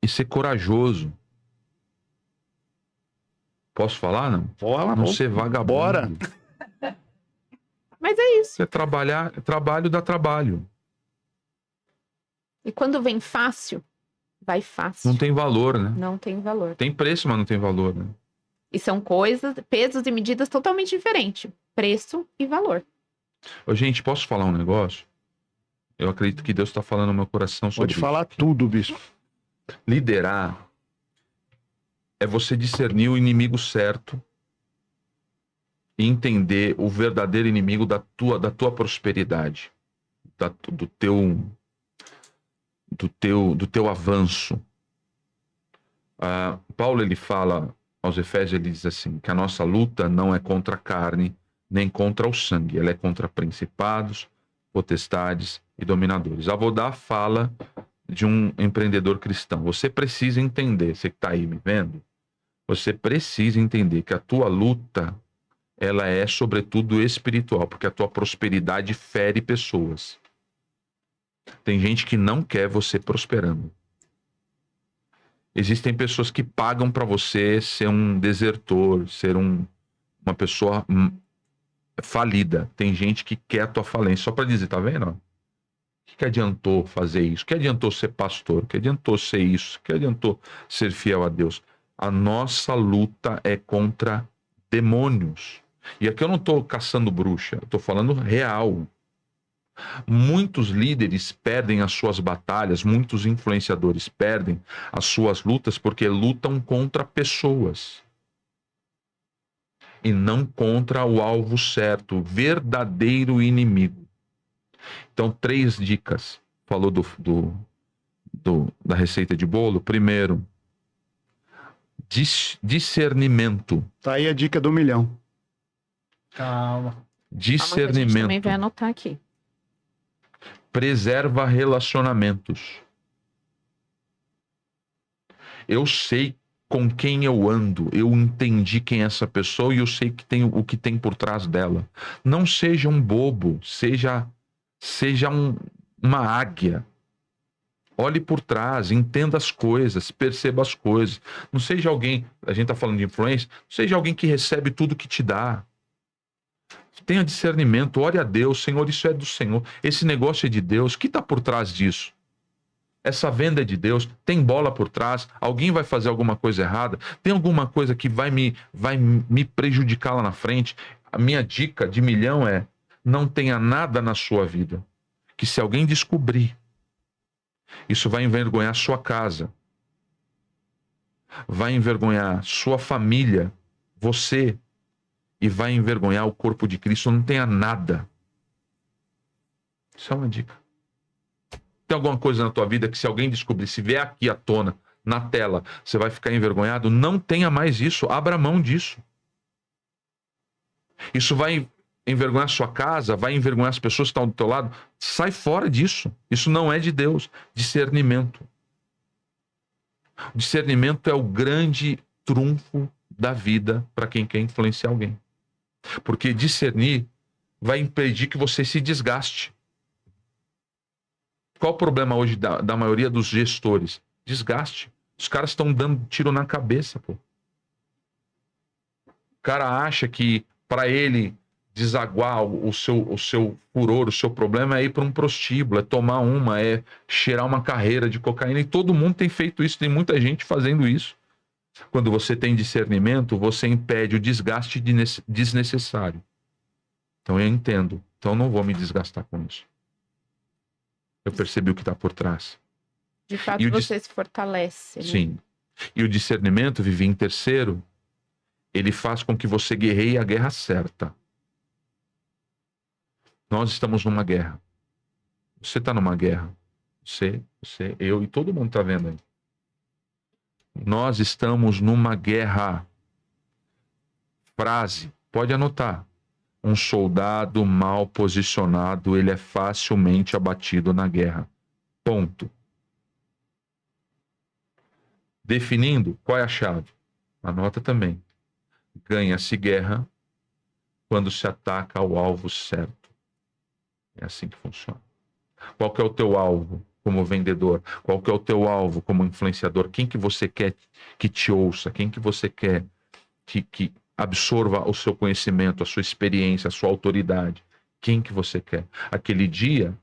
E ser corajoso. Posso falar, não? Fala, Não ser vagabundo. Bora. Mas é isso. Você trabalhar, trabalho dá trabalho. E quando vem fácil, vai fácil. Não tem valor, né? Não tem valor. Tem preço, mas não tem valor, né? E são coisas, pesos e medidas totalmente diferentes. Preço e valor. Ô, gente, posso falar um negócio? Eu acredito que Deus está falando no meu coração sobre Pode falar isso. tudo, bispo. Liderar é você discernir o inimigo certo e entender o verdadeiro inimigo da tua prosperidade, do teu avanço. Paulo, ele fala aos Efésios, ele diz assim, que a nossa luta não é contra a carne, nem contra o sangue, ela é contra principados, potestades e dominadores. A Avodá fala de um empreendedor cristão. Você precisa entender, você que está aí me vendo, você precisa entender que a tua luta, ela é sobretudo espiritual, porque a tua prosperidade fere pessoas. Tem gente que não quer você prosperando. Existem pessoas que pagam para você ser um desertor, ser uma pessoa falida. Tem gente que quer a tua falência só para dizer, tá vendo? O que adiantou fazer isso? O que adiantou ser pastor? O que adiantou ser isso? O que adiantou ser fiel a Deus? A nossa luta é contra demônios. E aqui eu não estou caçando bruxa, eu estou falando real. Muitos líderes perdem as suas batalhas, muitos influenciadores perdem as suas lutas porque lutam contra pessoas e não contra o alvo certo, o verdadeiro inimigo. Então, 3 dicas. Falou da receita de bolo. Primeiro, discernimento. Tá aí a dica do milhão. Calma. Calma que a gente também Discernimento. vai anotar aqui. Preserva relacionamentos. Eu sei com quem eu ando, eu entendi quem é essa pessoa e eu sei o que tem por trás dela. Não seja um bobo, seja uma águia. Olhe por trás, entenda as coisas, perceba as coisas. Não seja alguém, a gente está falando de influência, não seja alguém que recebe tudo que te dá. Tenha discernimento, ore a Deus, Senhor, isso é do Senhor. Esse negócio é de Deus, o que está por trás disso? Essa venda é de Deus, tem bola por trás, alguém vai fazer alguma coisa errada, tem alguma coisa que vai me prejudicar lá na frente. A minha dica de milhão é, não tenha nada na sua vida que se alguém descobrir, isso vai envergonhar sua casa, vai envergonhar sua família, você, e vai envergonhar o corpo de Cristo. Não tenha nada. Isso é uma dica. Tem alguma coisa na tua vida que se alguém descobrir, se vier aqui à tona, na tela, você vai ficar envergonhado? Não tenha mais isso. Abra mão disso. Isso vai envergonhar sua casa, vai envergonhar as pessoas que estão do teu lado. Sai fora disso. Isso não é de Deus. Discernimento. O discernimento é o grande trunfo da vida para quem quer influenciar alguém. Porque discernir vai impedir que você se desgaste. Qual o problema hoje da maioria dos gestores? Desgaste. Os caras estão dando tiro na cabeça, pô. O cara acha que para ele desaguar o seu furor, o seu problema é ir para um prostíbulo, é tomar é cheirar uma carreira de cocaína. E todo mundo tem feito isso, tem muita gente fazendo isso. Quando você tem discernimento, você impede o desgaste desnecessário. Então eu entendo. Então eu não vou me desgastar com isso. Eu percebi o que está por trás. De fato, você se fortalece. Né? Sim. E o discernimento, Vivi, em terceiro, ele faz com que você guerreie a guerra certa. Nós estamos numa guerra. Você está numa guerra. Você, eu e todo mundo está vendo aí. Nós estamos numa guerra. Frase, pode anotar. Um soldado mal posicionado, ele é facilmente abatido na guerra. Ponto. Definindo, qual é a chave? Anota também. Ganha-se guerra quando se ataca ao alvo certo. É assim que funciona. Qual que é o teu alvo como vendedor? Qual que é o teu alvo como influenciador? Quem que você quer que te ouça? Quem que você quer que absorva o seu conhecimento, a sua experiência, a sua autoridade? Quem que você quer? Aquele dia,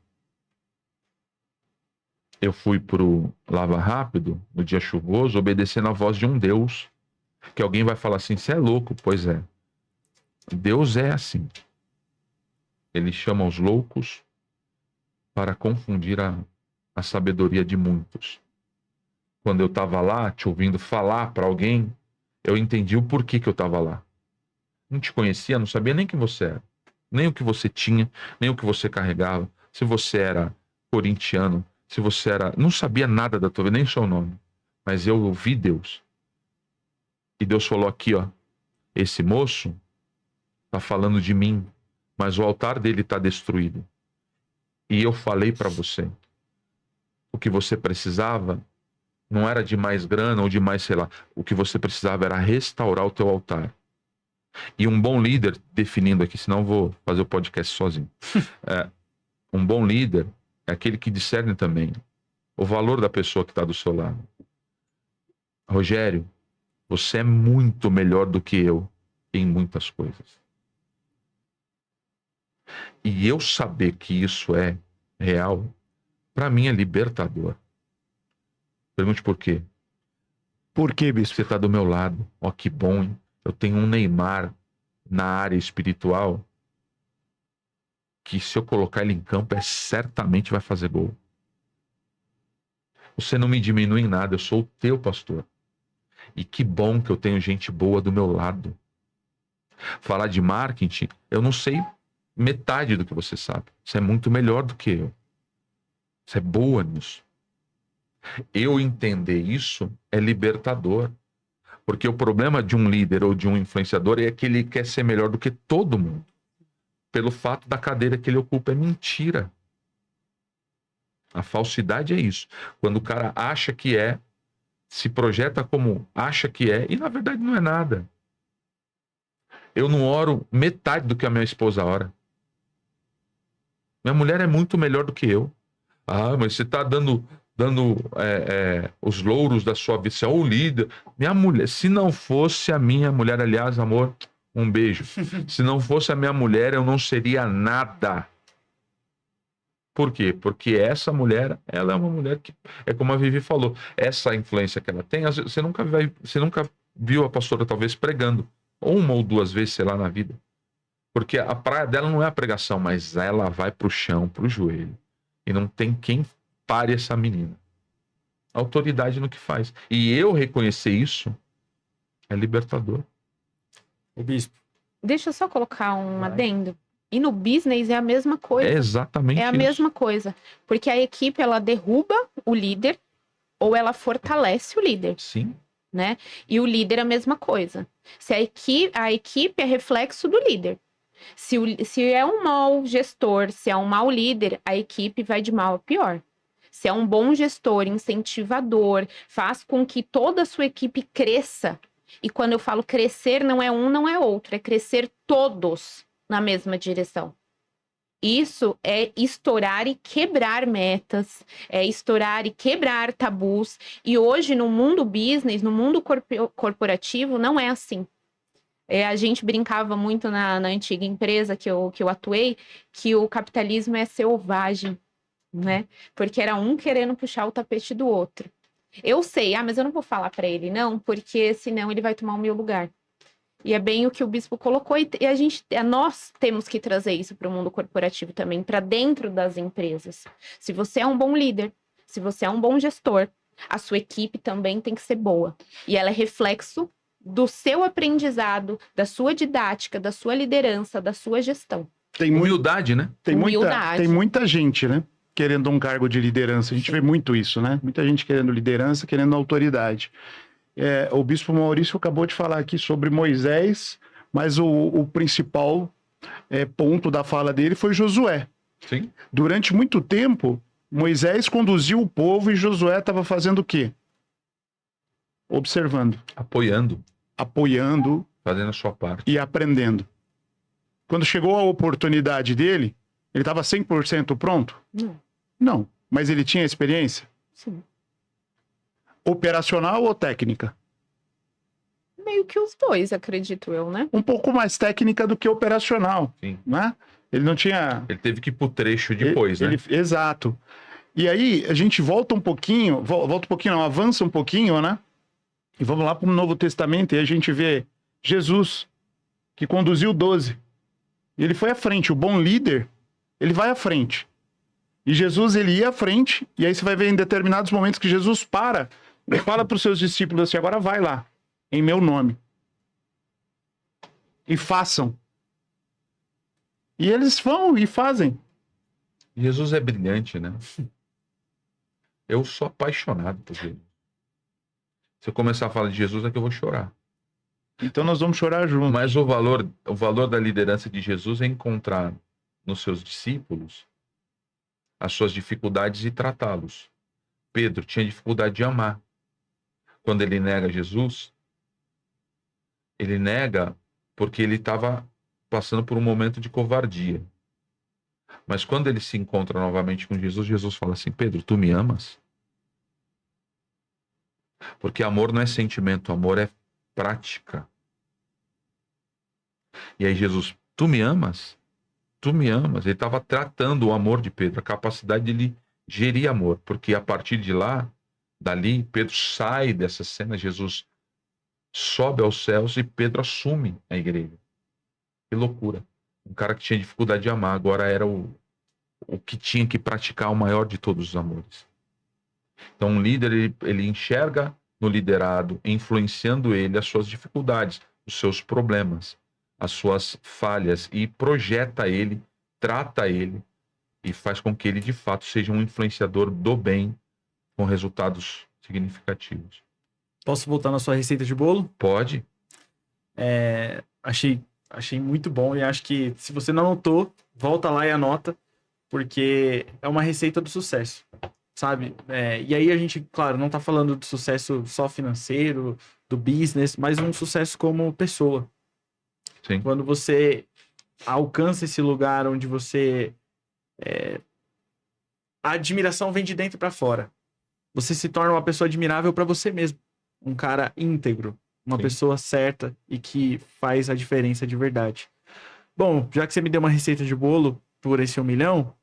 eu fui pro Lava Rápido, no dia chuvoso, obedecendo a voz de um Deus, que alguém vai falar assim, você é louco? Pois é. Deus é assim. Ele chama os loucos para confundir a sabedoria de muitos. Quando eu estava lá, te ouvindo falar para alguém, eu entendi o porquê que eu estava lá. Não te conhecia, não sabia nem quem você era, nem o que você tinha, nem o que você carregava, se você era corintiano, se você era... Não sabia nada da tua vida, nem o seu nome. Mas eu ouvi Deus. E Deus falou aqui, ó, esse moço tá falando de mim, mas o altar dele está destruído. E eu falei para você, o que você precisava não era de mais grana ou de mais, sei lá, o que você precisava era restaurar o teu altar. E um bom líder, definindo aqui, senão eu vou fazer o podcast sozinho. Um bom líder é aquele que discerne também o valor da pessoa que está do seu lado. Rogério, você é muito melhor do que eu em muitas coisas. E eu saber que isso é real, para mim é libertador. Pergunte por quê. Por quê, bispo? Você está do meu lado. Ó, que bom, hein? Eu tenho um Neymar na área espiritual que, se eu colocar ele em campo, certamente vai fazer gol. Você não me diminui em nada, eu sou o teu pastor. E que bom que eu tenho gente boa do meu lado. Falar de marketing, eu não sei metade do que você sabe. Você é muito melhor do que eu. Você é boa nisso. Eu entender isso é libertador. Porque o problema de um líder ou de um influenciador é que ele quer ser melhor do que todo mundo. Pelo fato da cadeira que ele ocupa. É mentira. A falsidade é isso. Quando o cara acha que é, se projeta como acha que é, e na verdade não é nada. Eu não oro metade do que a minha esposa ora. Minha mulher é muito melhor do que eu. Ah, mas você está dando os louros da sua vida. Você é o líder. Minha mulher, se não fosse a minha mulher, aliás, amor, um beijo. Se não fosse a minha mulher, eu não seria nada. Por quê? Porque essa mulher, ela é uma mulher que, é como a Vivi falou, essa influência que ela tem, você nunca viu a pastora talvez pregando, uma ou duas vezes, sei lá, na vida. Porque a praia dela não é a pregação, mas ela vai pro chão, pro joelho. E não tem quem pare essa menina. Autoridade no que faz. E eu reconhecer isso é libertador. O bispo. Deixa eu só colocar um Vai. adendo. E no business é a mesma coisa. É exatamente É a isso. mesma coisa. Porque a equipe, ela derruba o líder ou ela fortalece o líder, Sim. né? E o líder é a mesma coisa. Se a equipe é reflexo do líder. Se é um mau gestor, se é um mau líder, a equipe vai de mal a pior. Se é um bom gestor, incentivador, faz com que toda a sua equipe cresça. E quando eu falo crescer, não é um, não é outro. É crescer todos na mesma direção. Isso é estourar e quebrar metas, é estourar e quebrar tabus. E hoje, no mundo business, no mundo corporativo, não é assim. A gente brincava muito na antiga empresa que eu atuei, que o capitalismo é selvagem, né? Porque era um querendo puxar o tapete do outro. Eu sei, mas eu não vou falar para ele não, porque senão ele vai tomar o meu lugar. E é bem o que o bispo colocou, e nós temos que trazer isso para o mundo corporativo também, para dentro das empresas. Se você é um bom líder, se você é um bom gestor, a sua equipe também tem que ser boa. E ela é reflexo do seu aprendizado, da sua didática, da sua liderança, da sua gestão. Tem Humildade, né? Humildade. Tem muita gente, né? Querendo um cargo de liderança. A gente vê muito isso, né? Muita gente querendo liderança, querendo autoridade. O bispo Maurício acabou de falar aqui sobre Moisés, mas o principal ponto da fala dele foi Josué. Sim. Durante muito tempo, Moisés conduziu o povo e Josué estava fazendo o quê? Observando, apoiando Fazendo a sua parte. e aprendendo. Quando chegou a oportunidade dele, ele estava 100% pronto? Não. Não, mas ele tinha experiência? Sim. Operacional ou técnica? Meio que os dois, acredito eu, né? Um pouco mais técnica do que operacional, Sim. né? Ele não tinha... Ele teve que ir pro trecho depois, né? Exato. E aí, a gente volta um pouquinho, não, avança um pouquinho, né? E vamos lá para o Novo Testamento, e a gente vê Jesus, que conduziu 12. E ele foi à frente. O bom líder, ele vai à frente. E Jesus, ele ia à frente, e aí você vai ver em determinados momentos que Jesus para e fala para os seus discípulos assim, agora vai lá, em meu nome. E façam. E eles vão e fazem. Jesus é brilhante, né? Eu sou apaixonado por Jesus. Se eu começar a falar de Jesus, é que eu vou chorar. Então nós vamos chorar juntos. Mas o valor da liderança de Jesus é encontrar nos seus discípulos as suas dificuldades e tratá-los. Pedro tinha dificuldade de amar. Quando ele nega Jesus, ele nega porque ele estava passando por um momento de covardia. Mas quando ele se encontra novamente com Jesus, Jesus fala assim, Pedro, tu me amas? Porque amor não é sentimento, amor é prática. E aí Jesus, tu me amas? Tu me amas? Ele estava tratando o amor de Pedro, a capacidade de ele gerir amor. Porque a partir de lá, dali, Pedro sai dessa cena, Jesus sobe aos céus e Pedro assume a igreja. Que loucura. Um cara que tinha dificuldade de amar, agora era o que tinha que praticar o maior de todos os amores. Então, um líder, ele enxerga no liderado, influenciando ele as suas dificuldades, os seus problemas, as suas falhas, e projeta ele, trata ele, e faz com que ele, de fato, seja um influenciador do bem, com resultados significativos. Posso voltar na sua receita de bolo? Pode? Achei muito bom e acho que se você não anotou, volta lá e anota, porque é uma receita do sucesso, sabe? E aí a gente, claro, não tá falando de sucesso só financeiro, do business, mas um sucesso como pessoa. Sim. Quando você alcança esse lugar onde você... a admiração vem de dentro para fora. Você se torna uma pessoa admirável para você mesmo. Um cara íntegro. Uma Sim. pessoa certa e que faz a diferença de verdade. Bom, já que você me deu uma receita de bolo por esse 1 milhão,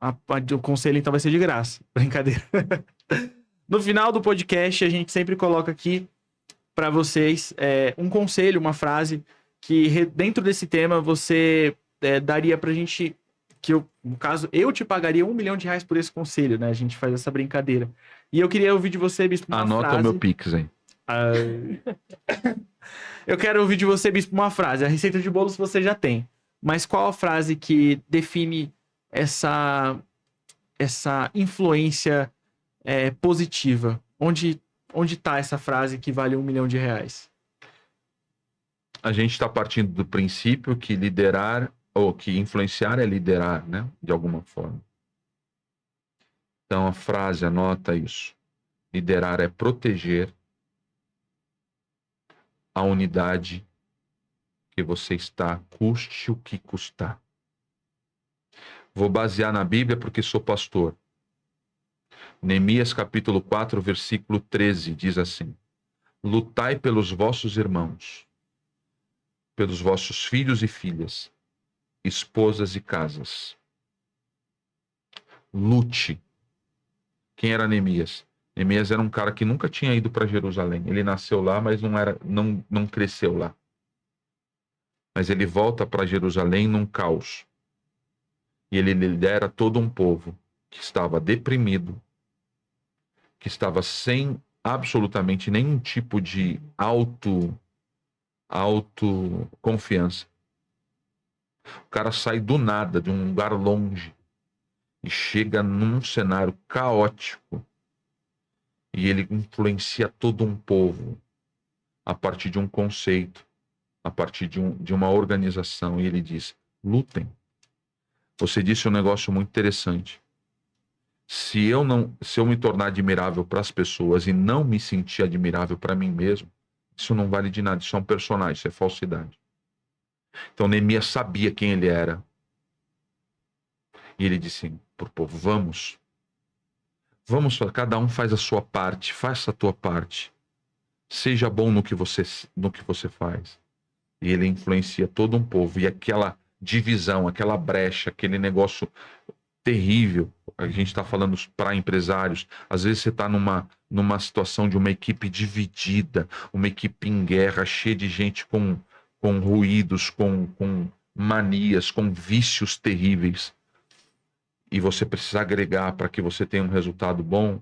o conselho então vai ser de graça. Brincadeira. No final do podcast, a gente sempre coloca aqui para vocês um conselho, uma frase que dentro desse tema você daria pra gente, no caso, eu te pagaria R$1 milhão por esse conselho, né? A gente faz essa brincadeira. E eu queria ouvir de você, Bispo, uma Anota frase. o meu Pix, hein? Eu quero ouvir de você, Bispo, uma frase. A receita de bolos você já tem. Mas qual a frase que define essa influência positiva? Onde tá essa frase que vale R$1 milhão? A gente está partindo do princípio que liderar, ou que influenciar é liderar, né? De alguma forma. Então a frase, anota isso. Liderar é proteger a unidade que você está, custe o que custar. Vou basear na Bíblia porque sou pastor. Neemias capítulo 4, versículo 13, diz assim: lutai pelos vossos irmãos, pelos vossos filhos e filhas, esposas e casas. Lute. Quem era Neemias? Neemias era um cara que nunca tinha ido para Jerusalém. Ele nasceu lá, mas não cresceu lá. Mas ele volta para Jerusalém num caos. E ele lidera todo um povo que estava deprimido, que estava sem absolutamente nenhum tipo de autoconfiança. O cara sai do nada, de um lugar longe, e chega num cenário caótico. E ele influencia todo um povo a partir de um conceito, a partir de uma organização. E ele diz: lutem. Você disse um negócio muito interessante. Se eu me tornar admirável para as pessoas e não me sentir admirável para mim mesmo, isso não vale de nada. Isso é um personagem, isso é falsidade. Então Neemias sabia quem ele era. E ele disse para o povo: vamos, cada um faz a sua parte, faça a tua parte. Seja bom no que você faz. E ele influencia todo um povo. E aquela divisão, aquela brecha, aquele negócio terrível. A gente está falando para empresários. Às vezes você está numa situação de uma equipe dividida, uma equipe em guerra, cheia de gente com ruídos, com manias, com vícios terríveis, e você precisa agregar para que você tenha um resultado bom,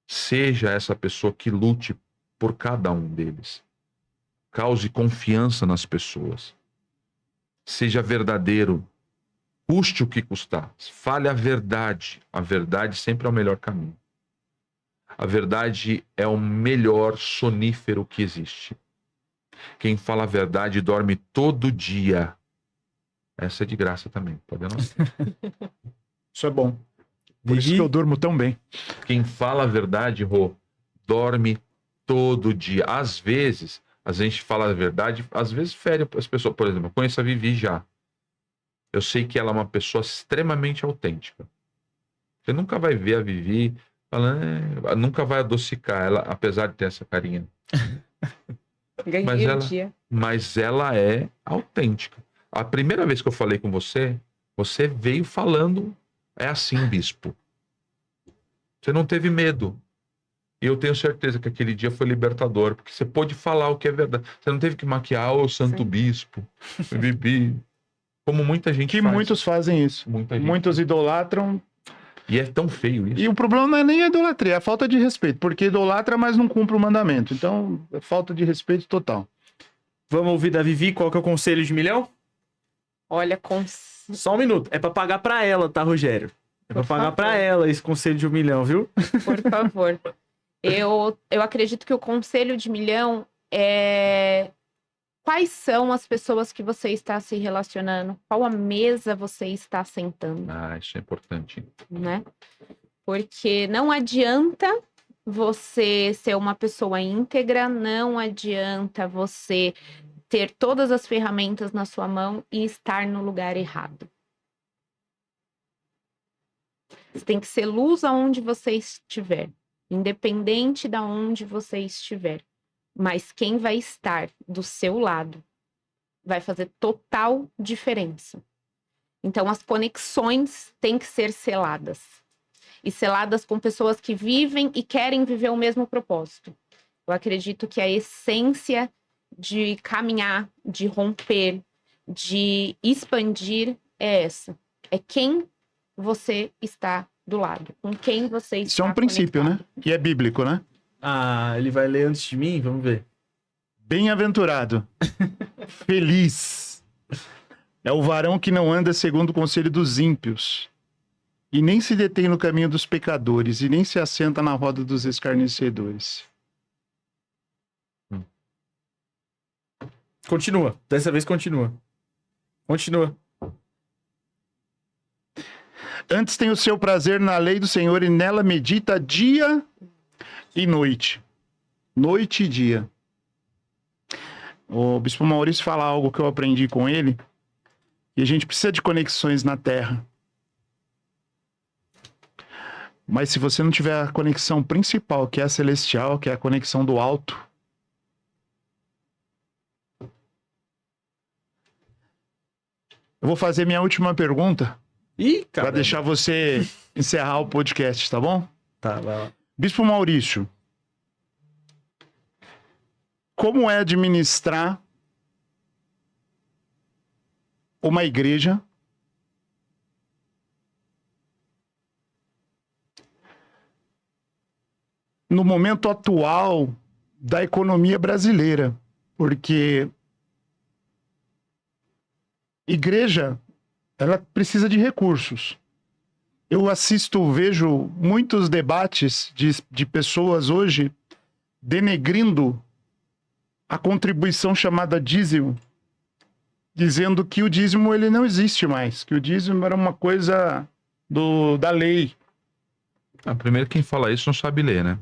seja essa pessoa que lute por cada um deles. Cause confiança nas pessoas. Seja verdadeiro. Custe o que custar. Fale a verdade. A verdade sempre é o melhor caminho. A verdade é o melhor sonífero que existe. Quem fala a verdade dorme todo dia. Essa é de graça também, pode anotar. Isso é bom. Por isso que eu durmo tão bem. Quem fala a verdade, Rô, dorme todo dia. Às vezes, a gente fala a verdade, às vezes fere as pessoas. Por exemplo, eu conheço a Vivi já. Eu sei que ela é uma pessoa extremamente autêntica. Você nunca vai ver a Vivi falando, nunca vai adocicar ela, apesar de ter essa carinha. Mas ela é autêntica. A primeira vez que eu falei com você, você veio falando, é assim, bispo. Você não teve medo. E eu tenho certeza que aquele dia foi libertador, porque você pôde falar o que é verdade. Você não teve que maquiar o santo bispo, Bibi. Como muita gente Que faz. muitos fazem isso. Muitos idolatram. E é tão feio isso. E o problema não é nem a idolatria, é a falta de respeito. Porque idolatra, mas não cumpre o mandamento. Então, é falta de respeito total. Vamos ouvir da Vivi qual que é o conselho de milhão? Olha, Só um minuto. É pra pagar pra ela, tá, Rogério? É pra Por pagar favor. pra ela esse conselho de 1 milhão, viu? por favor. Eu acredito que o conselho de milhão é... Quais são as pessoas que você está se relacionando? Qual a mesa você está sentando, Ah, isso é importante. né? Porque não adianta você ser uma pessoa íntegra, não adianta você ter todas as ferramentas na sua mão e estar no lugar errado. Você tem que ser luz aonde você estiver, independente de onde você estiver. Mas quem vai estar do seu lado vai fazer total diferença. Então, as conexões têm que ser seladas. E seladas com pessoas que vivem e querem viver o mesmo propósito. Eu acredito que a essência de caminhar, de romper, de expandir é essa. É quem você está do lado, com quem você está Isso é um princípio, conectado. né? E é bíblico, né? Ah, ele vai ler antes de mim? Vamos ver. Bem-aventurado, feliz, é o varão que não anda segundo o conselho dos ímpios, e nem se detém no caminho dos pecadores, e nem se assenta na roda dos escarnecedores. Continua. Dessa vez continua. Continua. Antes tem o seu prazer na lei do Senhor, e nela medita dia e noite. Noite e dia. O Bispo Maurício fala algo que eu aprendi com ele, e a gente precisa de conexões na Terra. Mas se você não tiver a conexão principal, que é a celestial, que é a conexão do alto, eu vou fazer minha última pergunta Ih, cara. para deixar você encerrar o podcast, tá bom? Tá, vai lá. Bispo Maurício, como é administrar uma igreja no momento atual da economia brasileira? Porque igreja, ela precisa de recursos. Eu vejo muitos debates de pessoas hoje denegrindo a contribuição chamada dízimo, dizendo que o dízimo ele não existe mais, que o dízimo era uma coisa da lei. Primeiro, quem fala isso não sabe ler, né?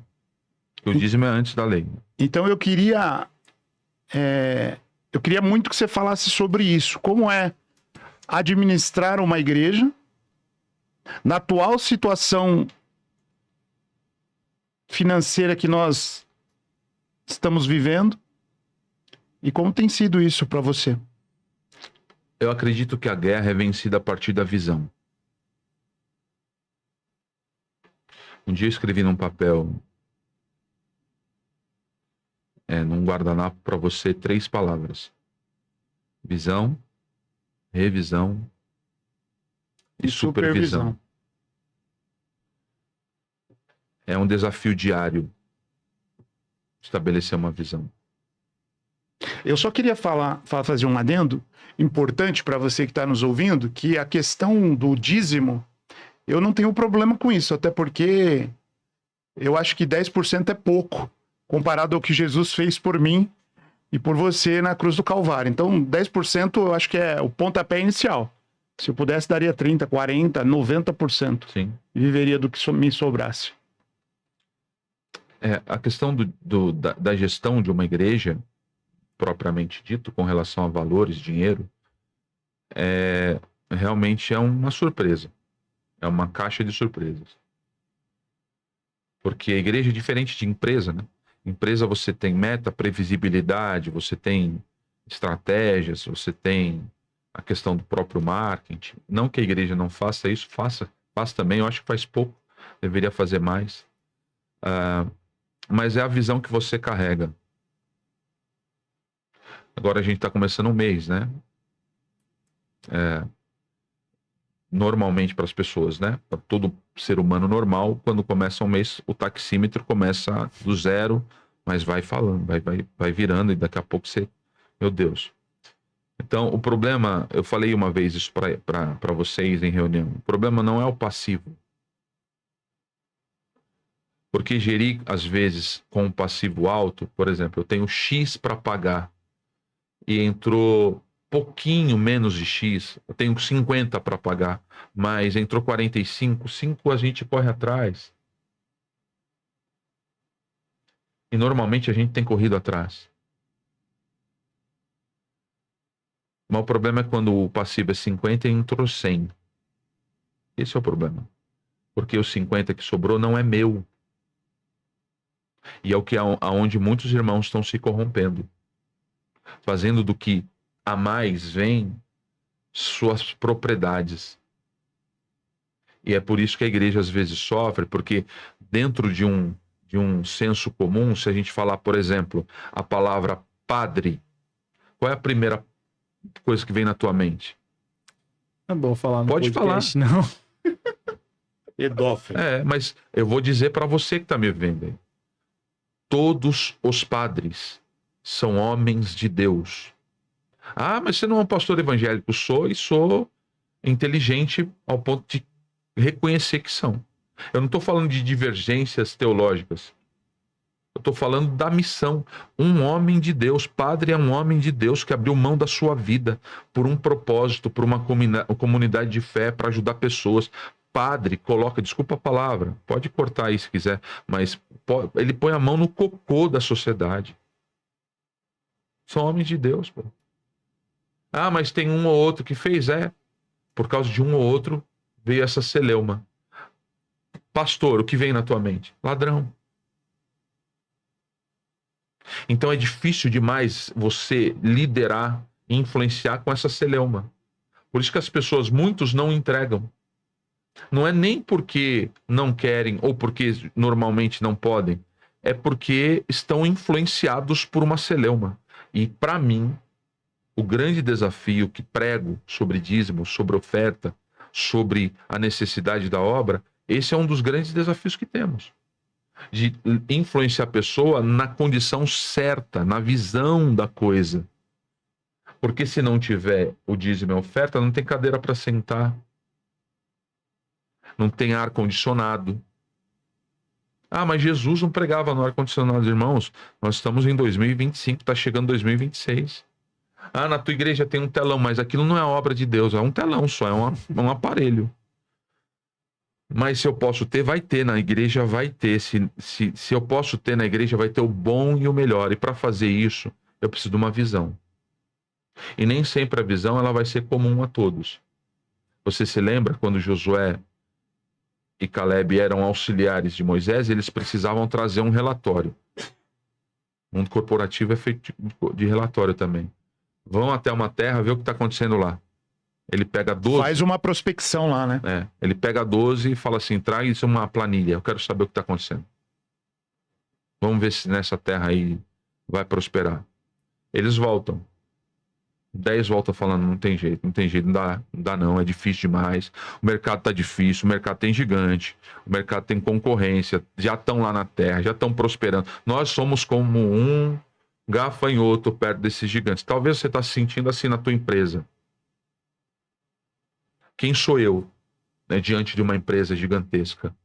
Porque o dízimo é antes da lei. Então eu queria muito que você falasse sobre isso. Como é administrar uma igreja na atual situação financeira que nós estamos vivendo, e como tem sido isso para você? Eu acredito que a guerra é vencida a partir da visão. Um dia eu escrevi num papel, num guardanapo para você, 3 palavras: visão, revisão e supervisão. É um desafio diário estabelecer uma visão. Eu só queria fazer um adendo importante para você que está nos ouvindo, que a questão do dízimo, eu não tenho problema com isso, até porque eu acho que 10% é pouco, comparado ao que Jesus fez por mim e por você na cruz do Calvário. Então, 10% eu acho que é o pontapé inicial. Se eu pudesse, daria 30%, 40%, 90%. Sim. E viveria do que me sobrasse. A questão da gestão de uma igreja, propriamente dito, com relação a valores, dinheiro, realmente é uma surpresa. É uma caixa de surpresas. Porque a igreja é diferente de empresa, né? Empresa você tem meta, previsibilidade, você tem estratégias, você tem a questão do próprio marketing. Não que a igreja não faça isso, faça também. Eu acho que faz pouco, deveria fazer mais. Mas é a visão que você carrega. Agora a gente está começando um mês, né? Normalmente para as pessoas, né? Para todo ser humano normal, quando começa um mês, o taxímetro começa do zero, mas vai falando, vai virando, e daqui a pouco você... Meu Deus. Então, o problema, eu falei uma vez isso para vocês em reunião, o problema não é o passivo. Porque gerir, às vezes, com um passivo alto, por exemplo, eu tenho X para pagar e entrou pouquinho menos de X, eu tenho 50 para pagar, mas entrou 45, 5 a gente corre atrás. E normalmente a gente tem corrido atrás. Mas o problema é quando o passivo é 50 e entrou 100. Esse é o problema. Porque o 50 que sobrou não é meu. E é o que aonde muitos irmãos estão se corrompendo, fazendo do que a mais vem suas propriedades. E é por isso que a igreja às vezes sofre, porque dentro de um senso comum, se a gente falar, por exemplo, a palavra padre, qual é a primeira coisa que vem na tua mente? Não é bom falar no Pode podcast, não. Pedófilo. Mas eu vou dizer para você que está me vendo aí. Todos os padres são homens de Deus. Ah, mas você não é um pastor evangélico? Sou, e sou inteligente ao ponto de reconhecer que são. Eu não estou falando de divergências teológicas. Eu estou falando da missão. Um homem de Deus, padre é um homem de Deus que abriu mão da sua vida por um propósito, por uma comunidade de fé, para ajudar pessoas. Padre coloca, desculpa a palavra, pode cortar aí se quiser, mas ele põe a mão no cocô da sociedade. São homens de Deus, pô. Ah, mas tem um ou outro que fez, por causa de um ou outro veio essa celeuma. Pastor, o que vem na tua mente? Ladrão. Então é difícil demais você liderar e influenciar com essa celeuma. Por isso que as pessoas, muitos não entregam. Não é nem porque não querem ou porque normalmente não podem. É porque estão influenciados por uma celeuma. E para mim, o grande desafio que prego sobre dízimo, sobre oferta, sobre a necessidade da obra, esse é um dos grandes desafios que temos. De influenciar a pessoa na condição certa, na visão da coisa. Porque se não tiver o dízimo e a oferta, não tem cadeira para sentar. Não tem ar-condicionado. Ah, mas Jesus não pregava no ar-condicionado, irmãos. Nós estamos em 2025, está chegando 2026. Ah, na tua igreja tem um telão, mas aquilo não é obra de Deus, é um telão só, é um aparelho. Mas se eu posso ter, vai ter, na igreja vai ter. Se eu posso ter na igreja, vai ter o bom e o melhor. E para fazer isso, eu preciso de uma visão. E nem sempre a visão ela vai ser comum a todos. Você se lembra quando Josué e Caleb eram auxiliares de Moisés, eles precisavam trazer um relatório. O mundo corporativo é feito de relatório também. Vão até uma terra, ver o que está acontecendo lá. Ele pega 12... Faz uma prospecção lá, né? Ele pega 12 e fala assim, traz uma planilha, eu quero saber o que está acontecendo. Vamos ver se nessa terra aí vai prosperar. Eles voltam. 10 volta falando, não tem jeito, não dá não, é difícil demais. O mercado tá difícil, o mercado tem gigante, o mercado tem concorrência, já estão lá na terra, já estão prosperando. Nós somos como um gafanhoto perto desses gigantes. Talvez você está se sentindo assim na tua empresa. Quem sou eu, né, diante de uma empresa gigantesca?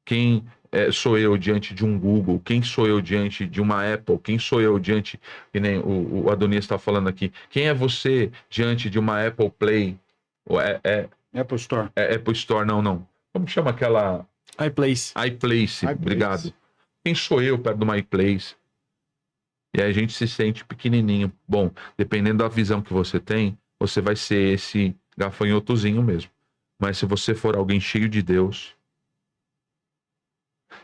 Quem sou eu diante de um Google? Quem sou eu diante de uma Apple? Quem sou eu diante, que nem o Adonias está falando aqui, quem é você diante de uma Apple Play? Apple Store. Apple Store, não. Como que chama aquela? iPlace. iPlace, obrigado. Quem sou eu perto de uma iPlace? E aí a gente se sente pequenininho. Bom, dependendo da visão que você tem, você vai ser esse gafanhotozinho mesmo. Mas se você for alguém cheio de Deus,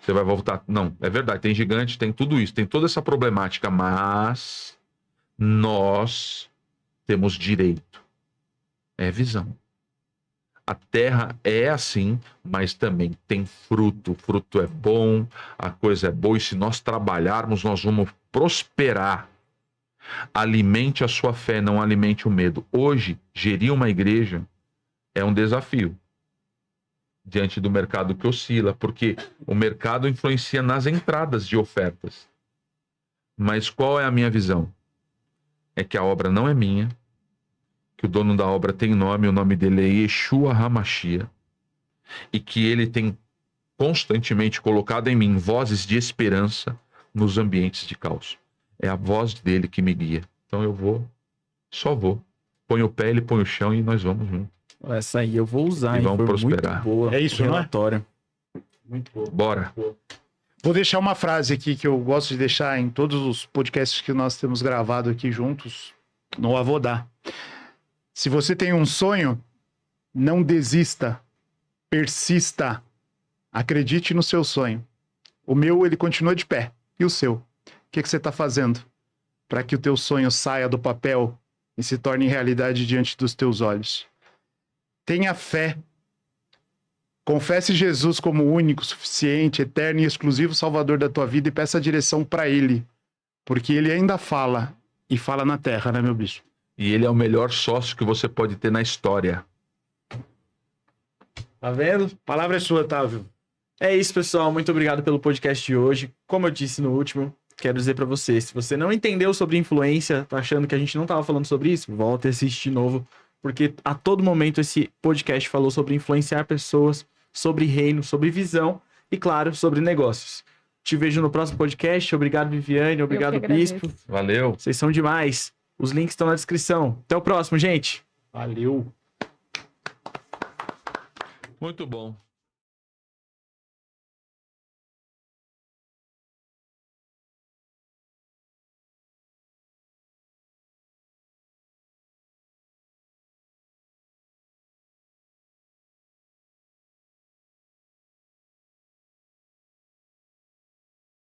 você vai voltar. Não, é verdade, tem gigante, tem tudo isso, tem toda essa problemática, mas nós temos direito. É visão. A terra é assim, mas também tem fruto. O fruto é bom, a coisa é boa, e se nós trabalharmos, nós vamos prosperar. Alimente a sua fé, não alimente o medo. Hoje, gerir uma igreja é um desafio diante do mercado que oscila, porque o mercado influencia nas entradas de ofertas. Mas qual é a minha visão? É que a obra não é minha, que o dono da obra tem nome, o nome dele é Yeshua HaMashiach, e que ele tem constantemente colocado em mim vozes de esperança nos ambientes de caos. É a voz dele que me guia. Então eu só vou. Põe o pé, ele põe o chão e nós vamos juntos. Essa aí eu vou usar, E hein? vamos Foi prosperar. muito boa. É isso, o não é? relatório. Muito bom. Bora. Vou deixar uma frase aqui que eu gosto de deixar em todos os podcasts que nós temos gravado aqui juntos no Avodá. Se você tem um sonho, não desista, persista, acredite no seu sonho. O meu, ele continua de pé. E o seu? O que você está fazendo para que o teu sonho saia do papel e se torne realidade diante dos teus olhos? Tenha fé. Confesse Jesus como o único, suficiente, eterno e exclusivo Salvador da tua vida e peça direção para Ele. Porque Ele ainda fala, e fala na terra, né, meu bicho? E ele é o melhor sócio que você pode ter na história. Tá vendo? A palavra é sua, Otávio. É isso, pessoal. Muito obrigado pelo podcast de hoje. Como eu disse no último, quero dizer pra você, se você não entendeu sobre influência, tá achando que a gente não tava falando sobre isso, volta e assiste de novo, porque a todo momento esse podcast falou sobre influenciar pessoas, sobre reino, sobre visão e, claro, sobre negócios. Te vejo no próximo podcast. Obrigado, Viviane. Obrigado, Eu que agradeço. Bispo. Valeu. Vocês são demais. Os links estão na descrição. Até o próximo, gente. Valeu. Muito bom.